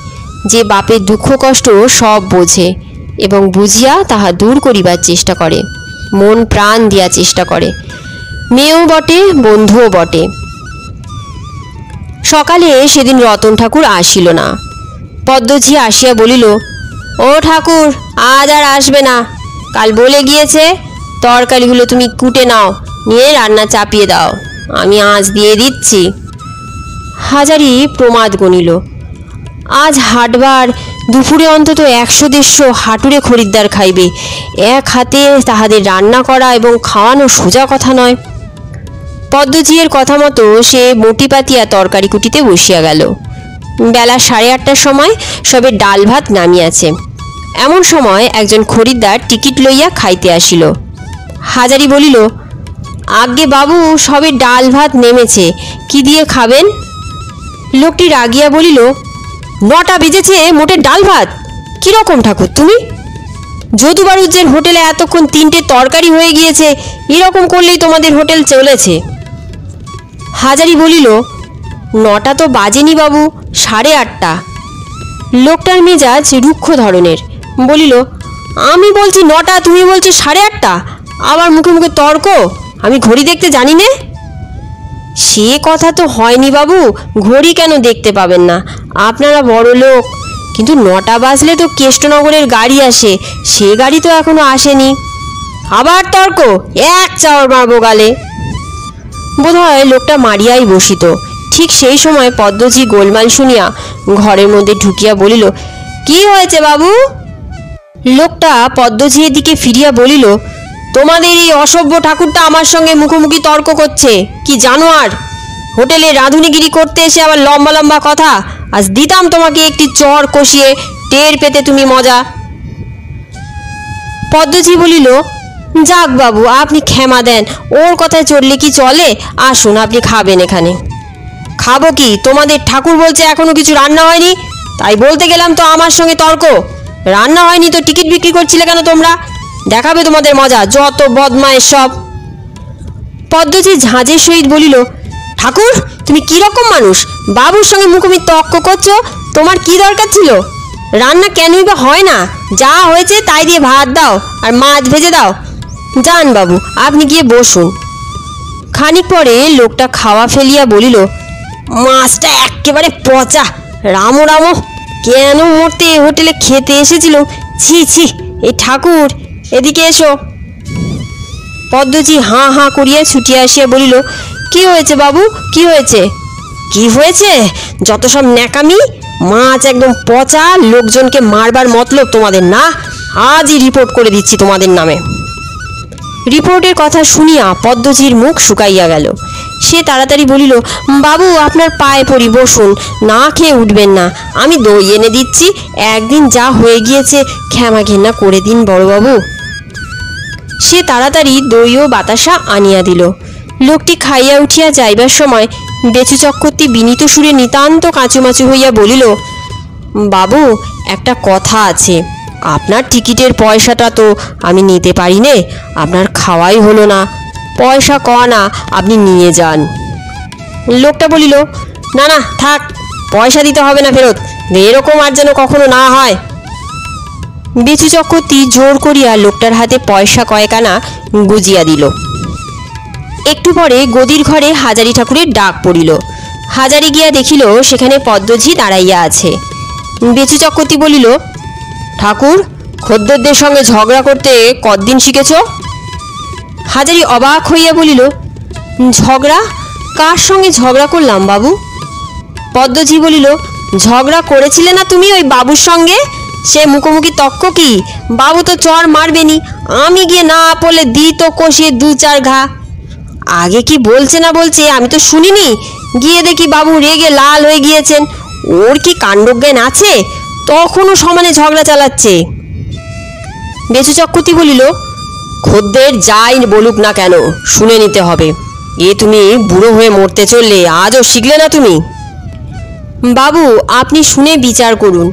যে বাপের দুঃখ কষ্ট সব বোঝে এবং বুঝিয়া তাহা দূর করিবার চেষ্টা করে, মন প্রাণ দিয়া চেষ্টা করে। মেয়েও বটে, বন্ধুও বটে। সকালে সেদিন রতন ঠাকুর আসিল না। পদ্মঝি আসিয়া বলিল, ও ঠাকুর, আজ আর আসবে না। কাল বলে গিয়েছে তরকারিগুলো তুমি কুটে নাও, নিয়ে রান্না চাপিয়ে দাও, আমি আজ দিয়ে দিচ্ছি। হাজারি প্রমাদ গণিল, আজ হাটবার, দুপুরে অন্তত 100-150 হাটুরে খরিদ্দার খাইবে। এক হাতে তাহাদের রান্না করা এবং খাওয়ানো সোজা কথা নয়। পদ্মঝিয়ের কথা মতো সে মটি পাতিয়া তরকারি কুটিতে বসিয়া গেল। বেলা 8:30টার সময় সবে ডাল ভাত নামিয়াছে। এমন সময় একজন খরিদ্দার টিকিট লইয়া খাইতে আসিল। হাজারি বলিল, আজ্ঞে বাবু, সবে ডাল ভাত নেমেছে, কি দিয়ে খাবেন? লোকটি রাগিয়া বলিল, 9টা বেজেছে, মোটে ডাল ভাত? কীরকম ঠাকুর তুমি? যদুবাড়ুজ্যের হোটেলে এতক্ষণ 3টে তরকারি হয়ে গিয়েছে, এরকম করলেই তোমাদের হোটেল চলেছে? হাজারি বলিল, 9টা তো বাজেনি বাবু, 8:30। লোকটার মেজাজ রুক্ষ ধরনের, বলিল, আমি বলছি 9টা, তুমি বলছো 8:30, আবার মুখে মুখে তর্ক। আমি ঘড়ি দেখতে জানি নে? সে কথা তো হয়নি বাবু, ঘড়ি কেন দেখতে পাবেন না, আপনারা বড় লোক। কিন্তু 9টা বাজলে তো কেষ্টনগরের গাড়ি আসে, সে গাড়ি তো এখনো আসেনি। আবার তর্ক, এক চাওয়ার মারবো গালে। বোধহয় লোকটা মারিয়াই বসিত। ঠিক সেই সময় পদ্মঝি গোলমাল শুনিয়া ঘরের মধ্যে ঢুকিয়া বলিল, কি হয়েছে বাবু? লোকটা পদ্মঝির দিকে ফিরিয়া বলিল, তোমাদের এই অসভ্য ঠাকুরটা আমার সঙ্গে মুখোমুখি তর্ক করছে। কি জানো আর? হোটেলে রাঁধুনিগিরি করতে এসে আবার লম্বা লম্বা কথা। আজ দিতাম তোমাকে একটি চর কষিয়ে, টের পেতে তুমি মজা। পদ্মঝি বলিল, যাক বাবু, আপনি ক্ষমা দেন, ওর কথায় চললে কি চলে? আসুন, আপনি খাবেন এখানে। খাবো কি? তোমাদের ঠাকুর বলছে এখনো কিছু রান্না হয়নি, তাই বলতে গেলাম তো আমার সঙ্গে তর্ক। রান্না হয়নি তো টিকিট বিক্রি করছিলে কেন তোমরা? দেখাবে তোমাদের মজা, যত বদমায়ের সব। পদ্মঝি ঝাঁঝের সহিত বলিল, ঠাকুর, তুমি কিরকম মানুষ? বাবুর সঙ্গে মুখোমুখি তর্ক করছো? তোমার কি দরকার ছিল? রান্না কেনই বা হয় না? যা হয়েছে তাই দিয়ে ভাত দাও আর মাছ ভেজে দাও। যান বাবু, আপনি গিয়ে বসুন। খানিক পরে লোকটা খাওয়া ফেলিয়া বলিল, মাছটা একেবারে পচা। রামো রামো, কেন মরতে এ হোটেলে খেতে এসেছিল? ছি ছি! এই ঠাকুর, এদিকে এসো। পদ্মঝি হাঁ হাঁ করিয়া ছুটিয়া আসিয়া বলিল, কি হয়েছে বাবু, কি হয়েছে? কি হয়েছে? যত সব ন্যাকামি। মাছ একদম পচা, লোকজনকে মারবার মতলব তোমাদের না? আজই রিপোর্ট করে দিচ্ছি তোমাদের নামে। রিপোর্টের কথা শুনিয়া পদ্মঝির মুখ শুকাইয়া গেল। সে তাড়াতাড়ি বলিল, বাবু, আপনার পায়ে পড়ি, বসুন, না খেয়ে উঠবেন না, আমি দই এনে দিচ্ছি। একদিন যা হয়ে গিয়েছে ক্ষমা ঘেন্না করে দিন বড়বাবু। সে তাড়াতাড়ি দই ও বাতাসা আনিয়া দিল। লোকটি খাইয়া উঠিয়া যাইবার সময় বেচু চক্রবর্তী বিনীত সুরে নিতান্ত কাঁচুমাচু হইয়া বলিল, বাবু, একটা কথা আছে। আপনার টিকিটের পয়সাটা তো আমি নিতে পারি নে, আপনার খাওয়াই হলো না, পয়সা কনা আপনি নিয়ে যান। লোকটা বলিল, না না, থাক, পয়সা দিতে হবে না ফেরত, এরকম আর যেন কখনো না হয়। বেচু চক্রবর্তী জোর করিয়া লোকটার হাতে পয়সা কয়েকানা গুজিয়া দিল। একটু পরে গদির ঘরে হাজারি ঠাকুরের ডাক পড়িল। হাজারি গিয়া দেখিল সেখানে পদ্মঝি দাঁড়াইয়া আছে। বেচু চক্রবর্তী বলিল, ঠাকুর, খদ্দেরদের সঙ্গে ঝগড়া করতে কতদিন শিখেছ? হাজারি অবাক হইয়া বলিল, ঝগড়া? কার সঙ্গে ঝগড়া করলাম বাবু? পদ্মঝি বলিল, ঝগড়া করেছিলে না তুমি ওই বাবুর সঙ্গে? সে মুখোমুখি তক্ক কি? বাবু তো চর মারবেনি, আমি গিয়ে না পড়লে দিত কষিয়ে 2-4 ঘা। আগে কি বলছে না বলছে আমি তো শুনিনি, গিয়ে দেখি বাবু রেগে লাল হয়ে গিয়েছেন। ওর কি কাণ্ডজ্ঞান আছে? তখনও সমানে ঝগড়া চালাচ্ছে। বেচু চক্রবর্তী বলিল, খদ্দের যাই বলুক না কেন, শুনে নিতে হবে। এ তুমি বুড়ো হয়ে মরতে চললে, আজও শিখলে না তুমি? বাবু, আপনি শুনে বিচার করুন।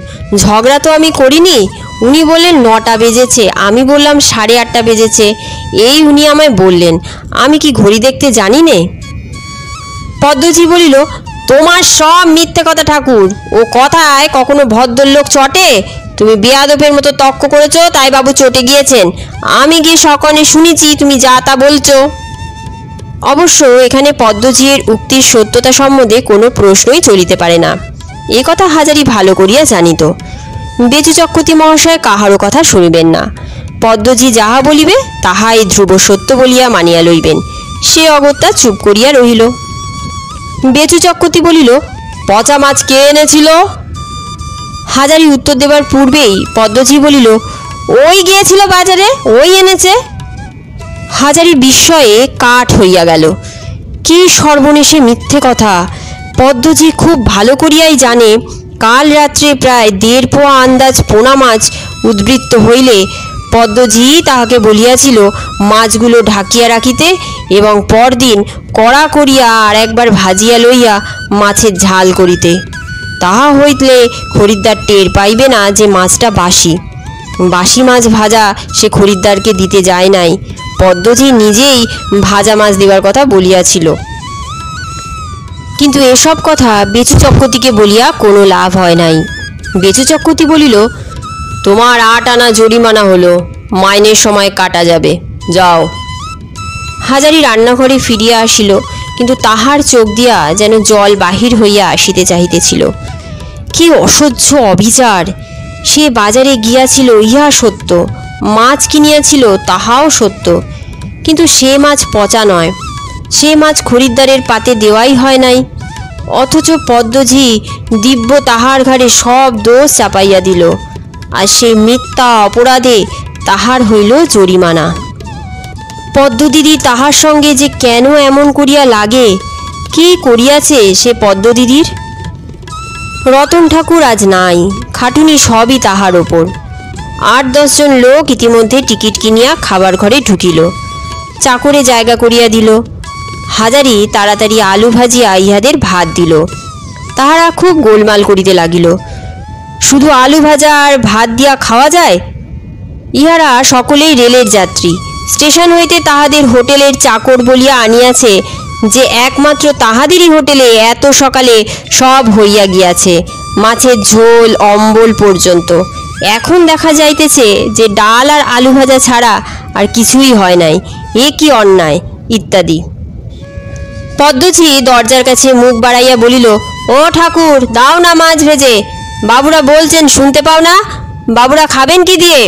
ঝগড়া তো আমি করিনি। উনি বললেন 9টা বেজেছে, আমি বললাম 8:30 বেজেছে, এই উনি আমায় বললেন। আমি কি ঘড়ি দেখতে জানি নে? পদ্মঝি বলিল, তোমার সব মিথ্যে কথা ঠাকুর, ও কথায় কখনো ভদ্রলোক চটে? তুমি বেয়াদবের মতো তক্ক করেছো, তাই বাবু চটে গিয়েছেন। আমি গিয়ে সকনে শুনেছি তুমি যা তা বলছো। অবশ্য এখানে পদ্মজির উক্তির সত্যতা সম্বন্ধে কোনো প্রশ্নই চলিতে পারে না, এ কথা হাজারি ভালো করিয়া জানিত। বেচু চক্রবর্তী মহাশয় কাহারও কথা শুনিবেন না, পদ্মজি যাহা বলিবে তাহাই ধ্রুব সত্য বলিয়া মানিয়া লইবেন। সে অগত্যা চুপ করিয়া রহিল। বেচু চক্রবর্তী বলিল, পচা মাছ কে এনেছিল? হাজারি উত্তর দেবার পূর্বেই পদ্মজি বলিল, ওই গিয়েছিল বাজারে, ওই এনেছে। হাজারির বিস্ময়ে কাঠ হইয়া গেল। কি সর্বনেশে মিথ্যে কথা! পদ্মজি খুব ভালো করিয়াই জানে কাল রাত্রে প্রায় 1.5 পোয়া আন্দাজ পোনা মাছ উদ্বৃত্ত হইলে পদ্মজি তাহাকে বলিয়াছিল মাছগুলো ঢাকিয়া রাখিতে এবং পরদিন কড়া করিয়া আর একবার ভাজিয়া লইয়া মাছের ঝাল করিতে। তাহা হইলে খরিদ্দার টের পাইবে না যে মাছটা বাসি। বাসি মাছ ভাজা সে খরিদ্দারকে দিতে যায় নাই, পদ্মজি নিজেই ভাজা মাছ দেবার কথা বলিয়াছিল। কিন্তু এসব কথা বেচু চক্রবর্তীকে বলিয়া কোনো লাভ হয় নাই। বেচু চক্রবর্তী বলিল, তোমার 8 আনা জরিমানা হলো, মাইনের সময় কাটা যাবে, যাও। হাজারি রান্নাঘরে ফিরিয়া আসিল, কিন্তু তাহার চোখ দিয়া যেন জল বাহির হইয়া আসিতে চাহিতেছিল। কি অসহ্য অবিচার! সে বাজারে গিয়াছিল ইহা সত্য, মাছ কিনিয়াছিল তাহাও সত্য, কিন্তু সে মাছ পচা নয়, সে মাছ খরিদ্দারের পাতে দেওয়াই হয় নাই। অথচ পদ্মজি দিব্য তাহার ঘাড়ে সব দোষ চাপাইয়া দিল, আর সেই মিথ্যা অপরাধে তাহার হইল জরিমানা। পদ্মদিদি তাহার সঙ্গে যে কেন এমন করিয়া লাগে, কি করিয়াছে সে পদ্মদিদির? রতন ঠাকুর আজ নাই, খাটুনি সবই তাহার ওপর। 8-10 জন লোক ইতিমধ্যে টিকিট কিনিয়া খাবার ঘরে ঢুকিল, চাকরে জায়গা করিয়া দিল। হাজারি তাড়াতাড়ি আলু ভাজিয়া ইহাদের ভাত দিল। তাহারা খুব গোলমাল করিতে লাগিল, শুধু আলু ভাজা আর ভাত দিয়া খাওয়া যায়? ইহারা সকলেই রেলের যাত্রী, স্টেশন হইতে তাহাদের হোটেলের চাকর বলিয়া আনিয়াছে যে একমাত্র তাহাদেরই হোটেলে এত সকালে সব হইয়া গিয়াছে, মাছের ঝোল অম্বল পর্যন্ত। এখন দেখা যাইতেছে যে ডাল আর আলু ভাজা ছাড়া আর কিছুই হয় নাই, এ কি অন্যায় ইত্যাদি। পদ্মজি দরজার কাছে মুখ বাড়াইয়া বলিল, ও ঠাকুর, দাও না মাছ ভেজে, বাবুরা বলছেন শুনতে পাও না? বাবুরা খাবেন কি দিয়ে?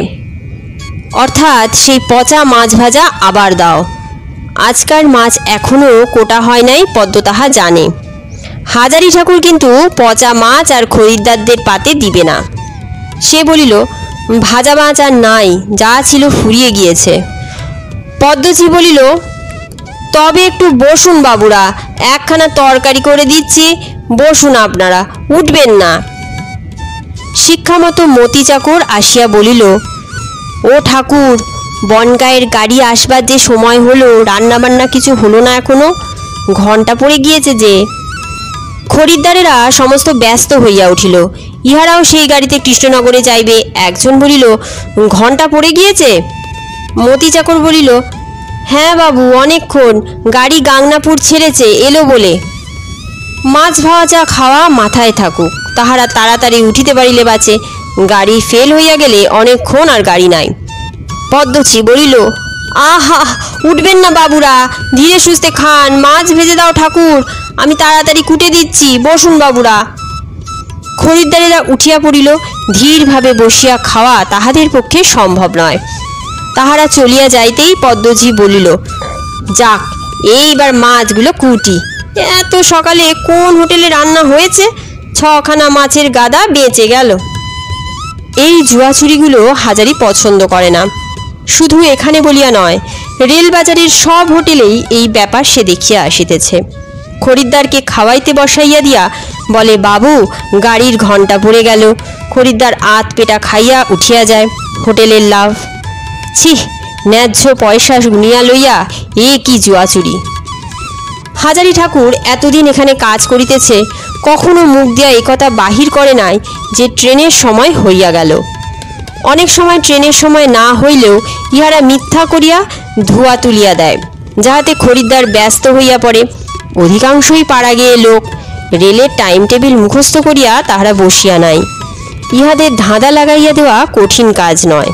অর্থাৎ সেই পচা মাছ ভাজা আবার দাও। আজকার মাছ এখনও কোটা হয় নাই, পদ্ম তাহা জানে। হাজারি ঠাকুর কিন্তু পচা মাছ আর খরিদ্দারদের পাতে দিবে না। সে বলিল, ভাজা মাছ আর নাই, যা ছিল ফুরিয়ে গিয়েছে। পদ্মজি বলিল, তবে একটু বসুন বাবুরা, একখানা তরকারি করে দিচ্ছি, বসুন আপনারা, উঠবেন না। শিক্ষামতো মতি চাকর আসিয়া বলিল, ও ঠাকুর, বনগাঁয়ের গাড়ি আসবার যে সময় হলো, রান্নাবান্না কিছু হলো না এখনো, ঘণ্টা পড়ে গিয়েছে যে। খরিদ্দারেরা সমস্ত ব্যস্ত হইয়া উঠিল, ইহারাও সেই গাড়িতে কৃষ্ণনগরে যাইবে। একজন বলিল, ঘণ্টা পড়ে গিয়েছে? মতি চাকর বলিল, হ্যাঁ বাবু, অনেকক্ষণ, গাড়ি গাংনাপুর ছেড়েছে এলো বলে। মাছ ভাজা খাওয়া মাথায় থাকুক, তাহারা তাড়াতাড়ি উঠিতে পারিলে বাঁচে, গাড়ি ফেল হইয়া গেলে অনেকক্ষণ আর গাড়ি নাই। পদ্মজি বলিল, আহা, উঠবেন না বাবুরা, ধীরে সুস্থে খান, মাছ ভেজে দাও ঠাকুর, আমি তাড়াতাড়ি কুটে দিচ্ছি, বসুন বাবুরা। খরিদ্দারেরা উঠিয়া পড়িল। ধীরভাবে বসিয়া খাওয়া তাহাদের পক্ষে সম্ভব নয়। তাহারা চলিয়া যাইতেই পদ্মজি বলিল, যাক, এইবার মাছগুলো কুটি। এত সকালে কোন হোটেলে রান্না হয়েছে, 6খানা মাছের গাদা বেঁচে গেল। এই জুয়াচুরিগুলো হাজারি পছন্দ করে না। শুধু এখানে বলিয়া নয়, রেলবাজারের সব হোটেলেই এই ব্যাপার সে দেখিয়া আসিতেছে। খরিদ্দারকে খাওয়াইতে বসাইয়া দিয়া বলে, বাবু, গাড়ির ঘণ্টা পড়ে গেল। খরিদ্দার আধ পেটা খাইয়া উঠিয়া যায়। হোটেলের লাভ। ছি, ন্যায্য পয়সা গুনিয়া লইয়া এ কি জুয়াচুরি! হাজারি ঠাকুর এতদিন এখানে কাজ করিতেছে, কখনো মুখ দিয়া একথা বাহির করে নাই যে ট্রেনের সময় হইয়া গেল। অনেক সময় ট্রেনের সময় না হইলেও ইহারা মিথ্যা করিয়া ধোঁয়া তুলিয়া দেয়, যাহাতে খরিদ্দার ব্যস্ত হইয়া পড়ে। অধিকাংশই পাড়া গিয়ে লোক, রেলের টাইম টেবিল মুখস্থ করিয়া তাহারা বসিয়া নাই। ইহাদের ধাঁধা লাগাইয়া দেওয়া কঠিন কাজ নয়।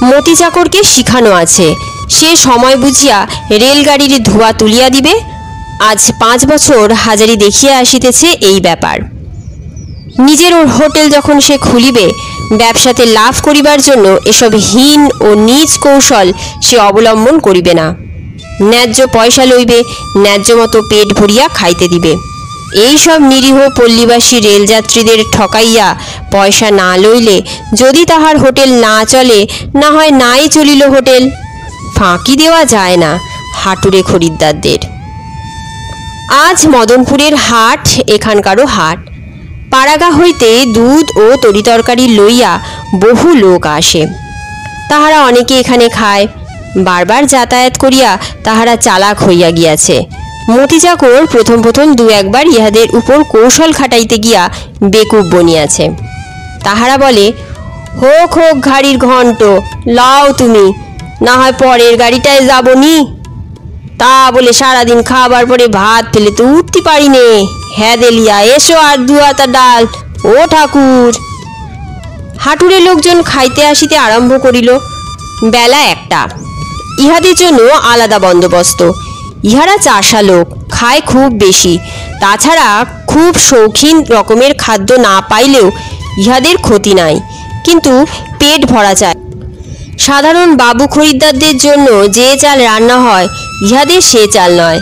মতি চাকরকে শিখানো আছে সে সময় বুঝিয়া রেলগাড়ির ধোঁয়া তুলিয়া দিবে। আজ 5 বছর হাজারি দেখিয়া আসিতেছে এই ব্যাপার। নিজের হোটেল যখন সে খুলিবে, ব্যবসাতে লাভ করিবার জন্য এসব হীন ও নীচ কৌশল সে অবলম্বন করিবে না। ন্যায্য পয়সা লইবে, ন্যায্য মতো পেট ভরিয়া খাইতে দিবে। এই সব নিরীহ পল্লীবাসী রেলযাত্রীদের ঠকাইয়া পয়সা না লইলে যদি তাহার হোটেল না চলে, না হয় নাই চলিল হোটেল। ফাঁকি দেওয়া যায় না হাটুরে খরিদ্দারদের। আজ মদনপুরের হাট এখানকারও হাট। পাড়াগা হইতে দুধ ও তরিতরকারি লইয়া বহু লোক আসে। তাহারা অনেকে এখানে খায়। বারবার যাতায়াত করিয়া তাহারা চালাক হইয়া গিয়াছে। মতি চাকর প্রথম 2-1বার ইহাদের উপর কৌশল খাটাইতে গিয়া বেকুব বনিয়াছে। তাহারা বলে, হোক হোক ঘাড়ির ঘণ্ট, লাও তুমি, না হয় পরের গাড়িটায় যাব নি। তা বলে সারাদিন খাবার পরে ভাত ফেলে তো উঠতে পারি নে। হ্যাঁ দেলিয়া, এসো আর 2 হাতা ডাল। ও ঠাকুর। হাটুরে লোকজন খাইতে আসিতে আরম্ভ করিল। বেলা 1টা। ইহাদের জন্য আলাদা বন্দোবস্ত। ইহারা চাষা লোক, খায় খুব বেশি। তাছাড়া খুব শৌখিন রকমের খাদ্য না পাইলেও ইহাদের ক্ষতি নাই, কিন্তু পেট ভরা চায়। সাধারণ বাবু খরিদ্দারদের জন্য যে চাল রান্না হয়, ইহাদের সে চাল নয়।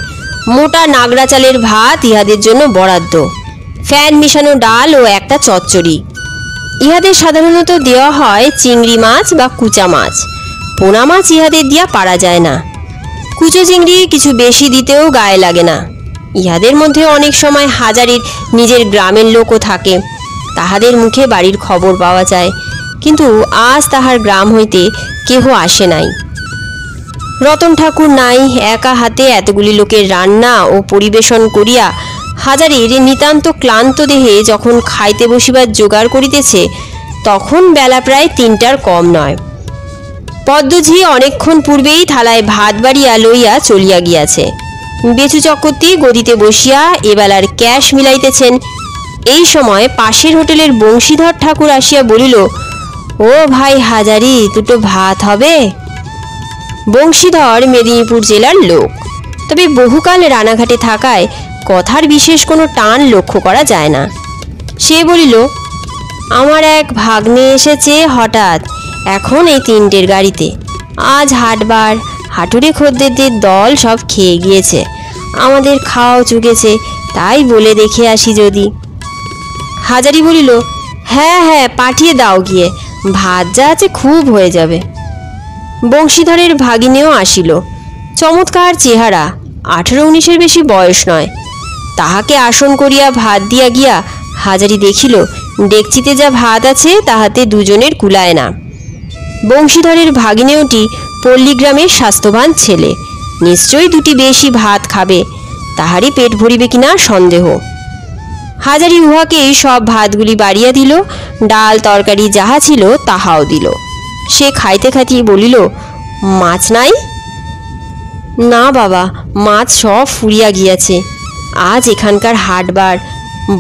মোটা নাগরা চালের ভাত ইহাদের জন্য বরাদ্দ, ফ্যান মিশানো ডাল ও একটা চচ্চড়ি। ইহাদের সাধারণত দেওয়া হয় চিংড়ি মাছ বা কুচা মাছ। পোনা মাছ ইহাদের দিয়া পারা যায় না। কুচো চিংড়ি কিছু বেশি দিতেও গায়ে লাগে না। ইহাদের মধ্যে অনেক সময় হাজারির নিজের গ্রামের লোকও থাকে। তাহাদের মুখে বাড়ির খবর পাওয়া যায়, কিন্তু আজ তাহার গ্রাম হইতে কেহ আসে নাই। রতন ঠাকুর নাই। একা হাতে এতগুলি লোকের রান্না ও পরিবেশন করিয়া হাজারির নিতান্ত ক্লান্ত দেহে যখন খাইতে বসিবার জোগাড় করিতেছে, তখন বেলা প্রায় 3টার কম নয়। পদ্মঝি অনেকক্ষণ পূর্বেই থালায় ভাত বাড়িয়া লইয়া চলিয়া গিয়াছে। বেচু চক্রবর্তী গদিতে বসিয়া এবেলার ক্যাশ মিলাইতেছেন। এই সময় পাশের হোটেলের বংশীধর ঠাকুর আসিয়া বলিল, ও ভাই হাজারি, 2টো ভাত হবে? বংশীধর মেদিনীপুর জেলার লোক, তবে বহুকাল রানাঘাটে থাকায় কথার বিশেষ কোনো টান লক্ষ্য করা যায় না। সে বলিল, আমার এক ভাগ্নে এসেছে হঠাৎ, এখন এই 3টের গাড়িতে। আজ হাটবার, হাটুরে খদ্দেরদের দল সব খেয়ে গিয়েছে। আমাদের খাওয়াও চুকেছে, তাই বলে দেখে আসি যদি। হাজারি বলিল, হ্যাঁ হ্যাঁ, পাঠিয়ে দাও গিয়ে, ভাত যা আছে খুব হয়ে যাবে। বংশীধরের ভাগিনেও আসিল। চমৎকার চেহারা, 18-19-এর বেশি বয়স নয়। তাহাকে আসন করিয়া ভাত দিয়া গিয়া হাজারি দেখিল ডেকচিতে যা ভাত আছে তাহাতে দুজনের কুলায় না। বংশীধরের ভাগিনেওটি পল্লীগ্রামের স্বাস্থ্যবান ছেলে, নিশ্চয়ই 2টি বেশি ভাত খাবে। তাহারই পেট ভরিবে কিনা সন্দেহ। হাজারি উহাকেই সব ভাতগুলি বাড়িয়া দিল। ডাল তরকারি যাহা ছিল তাহাও দিল। সে খাইতে খাইতে বলিল, মাছ নাই? না বাবা, মাছ সব ফুরিয়া গিয়াছে। আজ এখানকার হাটবার,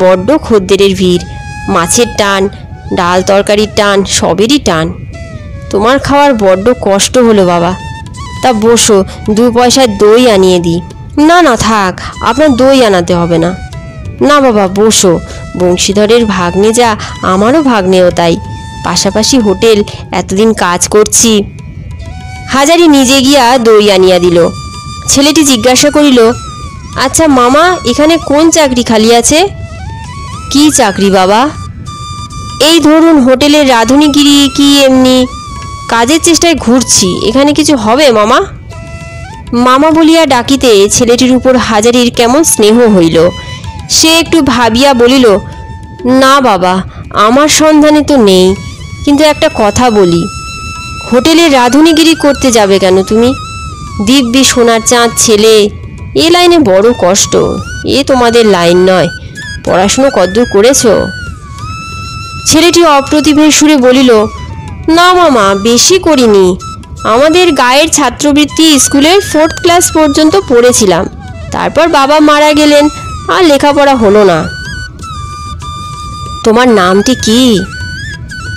বড্ড খদ্দেরের ভিড়। মাছের টান, ডাল তরকারির টান, সবেরই টান। তোমার খাওয়ার বড্ড কষ্ট হলো বাবা। তা বসো, 2 পয়সায় দই আনিয়ে দিই। না না থাক, আপনার দই আনাতে হবে না। না বাবা বসো, বংশীধরের ভাগ্নে যা, আমারও ভাগ্নেও তাই। পাশাপাশি হোটেল, এতদিন কাজ করছি। হাজারি নিজে গিয়া দই আনিয়া দিল। ছেলেটি জিজ্ঞাসা করিল, আচ্ছা মামা, এখানে কোন চাকরি খালি আছে? কি চাকরি বাবা? এই ধরুন হোটেলের রাঁধুনিগিরি কি এমনি কাজের চেষ্টায় ঘুরছি। এখানে কিছু হবে মামা? মামা বলিয়া ডাকিতে ছেলেটির উপর হাজারির কেমন স্নেহ হইল। সে একটু ভাবিয়া বলিল, না বাবা, আমার সন্ধানে তো নেই, কিন্তু একটা কথা বলি, হোটেলে রাঁধুনিগিরি করতে যাবে কেন তুমি? দিব্যি সোনার চাঁদ ছেলে, এ লাইনে বড় কষ্ট। এ তোমাদের লাইন নয়। পড়াশুনো কদ্দূর করেছো? ছেলেটি অপ্রতিভের সুরে বলিল, না মামা, বেশি করিনি। আমাদের গায়ের ছাত্রবৃত্তি স্কুলের 4th ক্লাস পর্যন্ত পড়েছিলাম। তারপর বাবা মারা গেলেন, আর লেখাপড়া হলো না। তোমার নামটি কি?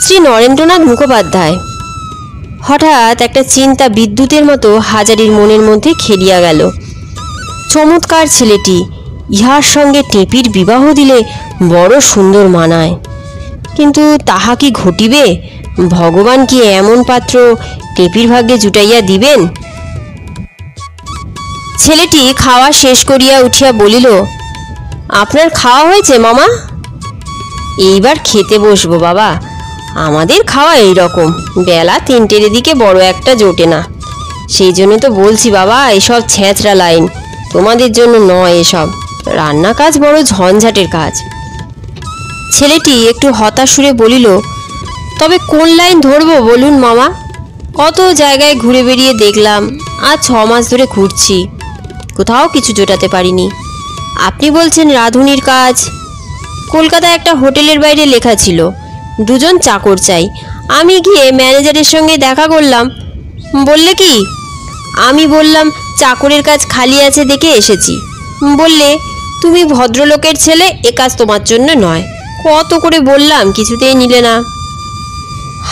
শ্রী নরেন্দ্রনাথ মুখোপাধ্যায়। হঠাৎ একটা চিন্তা বিদ্যুতের মতো হাজারির মনের মধ্যে খেলিয়া গেল। চমৎকার ছেলেটি, ইহার সঙ্গে টেপির বিবাহ দিলে বড় সুন্দর মানায়। কিন্তু তাহা কি ঘটিবে? ভগবান কি এমন পাত্র টেপির ভাগ্যে জুটাইয়া দিবেন? ছেলেটি খাওয়া শেষ করিয়া উঠিয়া বলিল, আপনার খাওয়া হয়েছে মামা? এইবার খেতে বসবো বাবা, আমাদের খাওয়া এই রকম, বেলা 3টের দিকে বড় একটা জোটে না। সেই জন্য তো বলছি বাবা, এসব ছেঁচড়া লাইন তোমাদের জন্য নয়। এসব রান্না কাজ বড় ঝঞ্ঝাটের কাজ। ছেলেটি একটু হতাশ সুরে বলিল, তবে কোন লাইন ধরবো বলুন মামা? কত জায়গায় ঘুরে বেরিয়ে দেখলাম, আজ 6 মাস ধরে ঘুরছি, কোথাও কিছু জোটাতে পারিনি। আপনি বলছেন রাঁধুনির কাজ। কলকাতায় একটা হোটেলের বাইরে লেখা ছিল 2 জন চাকর চাই। আমি গিয়ে ম্যানেজারের সঙ্গে দেখা করলাম। বললে কি? আমি বললাম চাকরের কাজ খালি আছে দেখে এসেছি। বললে তুমি ভদ্রলোকের ছেলে, এ কাজ তোমার জন্য নয়। কত করে বললাম, কিছুতেই নিলে না।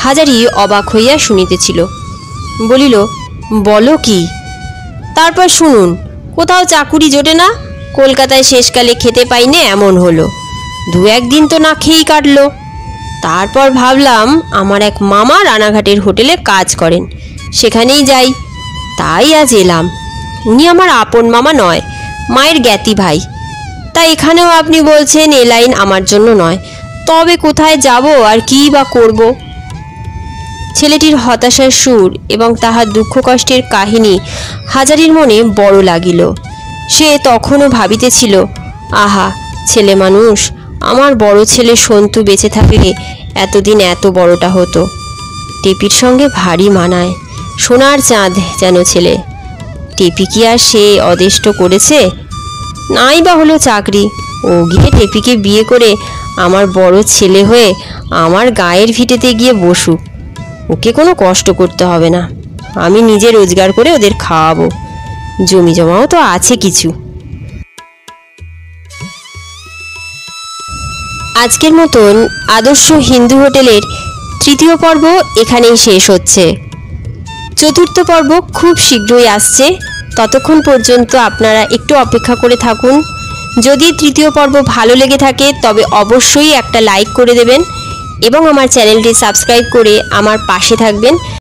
হাজারি অবাক হইয়া শুনিতেছিল। বলিল, বলো কি? তারপর শুনুন, কোথাও চাকুরি জোটে না, কলকাতায় শেষকালে খেতে পাইনে এমন হলো। 2-1 দিন তো না খেয়েই কাটলো। তারপর ভাবলাম আমার এক মামা রানাঘাটের হোটেলে কাজ করেন, সেখানেই যাই। তাই আজ এলাম। উনি আমার আপন মামা নয়, মায়ের জ্ঞাতি ভাই। তাই এখানেও আপনি বলছেন এ লাইন আমার জন্য নয়। তবে কোথায় যাব আর কী বা করব? ছেলেটির হতাশার সুর এবং তাহার দুঃখ কষ্টের কাহিনী হাজারির মনে বড় লাগিল। সে তখনও ভাবিতেছিল, আহা ছেলে মানুষ, আমার বড় ছেলে সন্তু বেঁচে থাকলে এতদিন এত বড়টা হতো। টেপির সঙ্গে ভারী মানায়, সোনার চাঁদ যেন ছেলে। টেপি কি আর সে অদেষ্ট করেছে? নাই বা হলো চাকরি, ও গিয়ে টেপিকে বিয়ে করে আমার বড় ছেলে হয়ে আমার গায়ের ভিটেতে গিয়ে বসুক। ওকে কোনো কষ্ট করতে হবে না, আমি নিজে রোজগার করে ওদের খাওয়াবো। জমি জমাও তো আছে কিছু। আজকের মতন আদর্শ হিন্দু হোটেলের 3য় পর্ব এখানেই শেষ হচ্ছে। 4র্থ পর্ব খুব শীঘ্রই আসছে। ততক্ষণ পর্যন্ত আপনারা একটু অপেক্ষা করে থাকুন। যদি 3য় পর্ব ভালো লেগে থাকে তবে অবশ্যই একটা লাইক করে দেবেন এবং আমার চ্যানেলটি সাবস্ক্রাইব করে আমার পাশে থাকবেন।